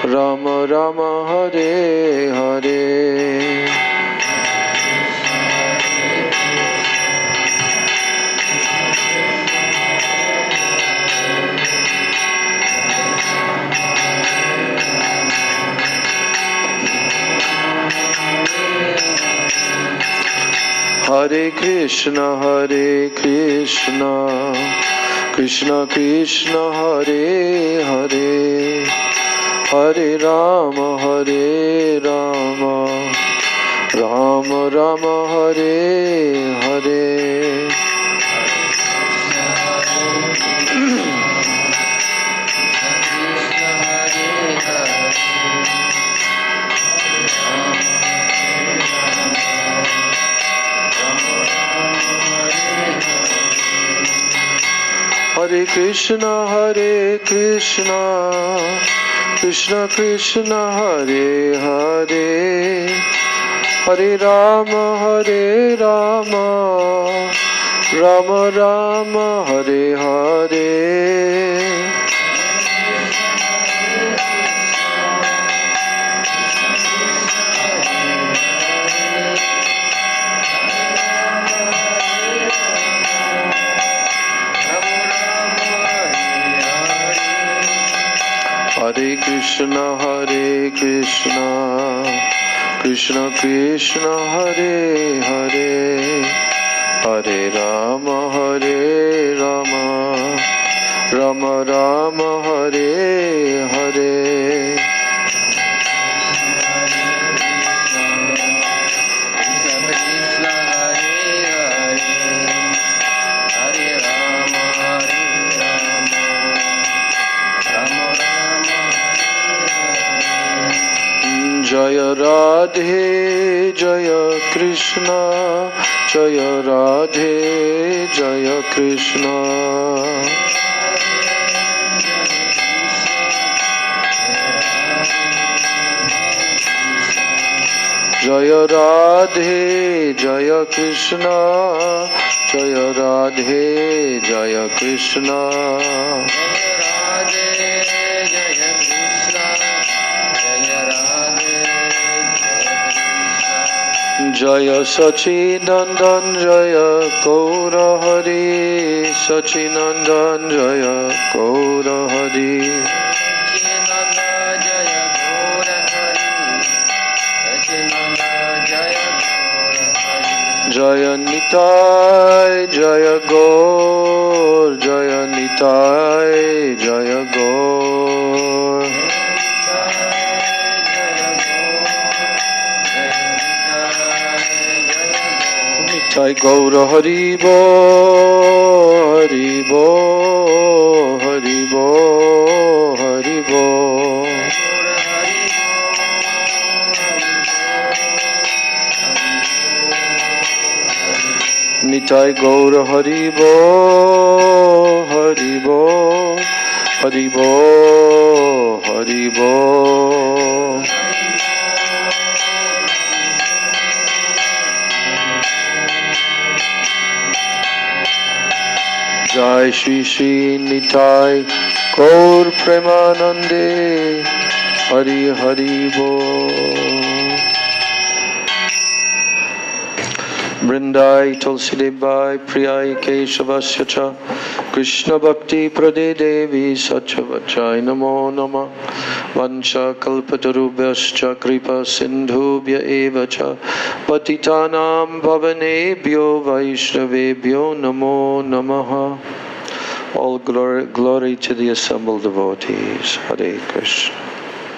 A: Rama Rama, Hare Hare. Hare Krishna, Krishna Krishna, Hare Hare, Hare Rama, Rama Rama, Hare Hare. Hare Krishna, Krishna Krishna, Hare Hare, Hare Rama, Rama Rama, Hare Hare. Hare Krishna, Krishna Krishna, Hare Hare, Hare Rama, Rama Rama Rama Hare Hare Jaya Radhe Jaya Krishna Jaya Radhe Jaya Krishna Jaya Radhe Jaya Krishna Jaya Radhe Jaya Krishna Jaya Sachinandan Jaya Gaura Hari Sachinandan Jaya Gaura Hari Jaya Nitai Jaya Gaur Jaya Nitai Jaya Gaur Nitai Gaura Haribo Haribo Haribo Haribo Nitai Gaura Haribo Haribo Haribo Haribo Jai Shri Shri Nitai Gaur Premanande Hari Hari Bo Vrindai Tulsidebai Priyai Keshavasya Cha Krishna Bhakti Prade Devi Satchavachai Namo Nama Vansha Kalpatarubhyascha Kripa Sindhubhya Eva Cha Patitanam Bhavanebhyo Vaishnavebhyo Namo Namaha. All glory to the assembled devotees. Hare Krishna.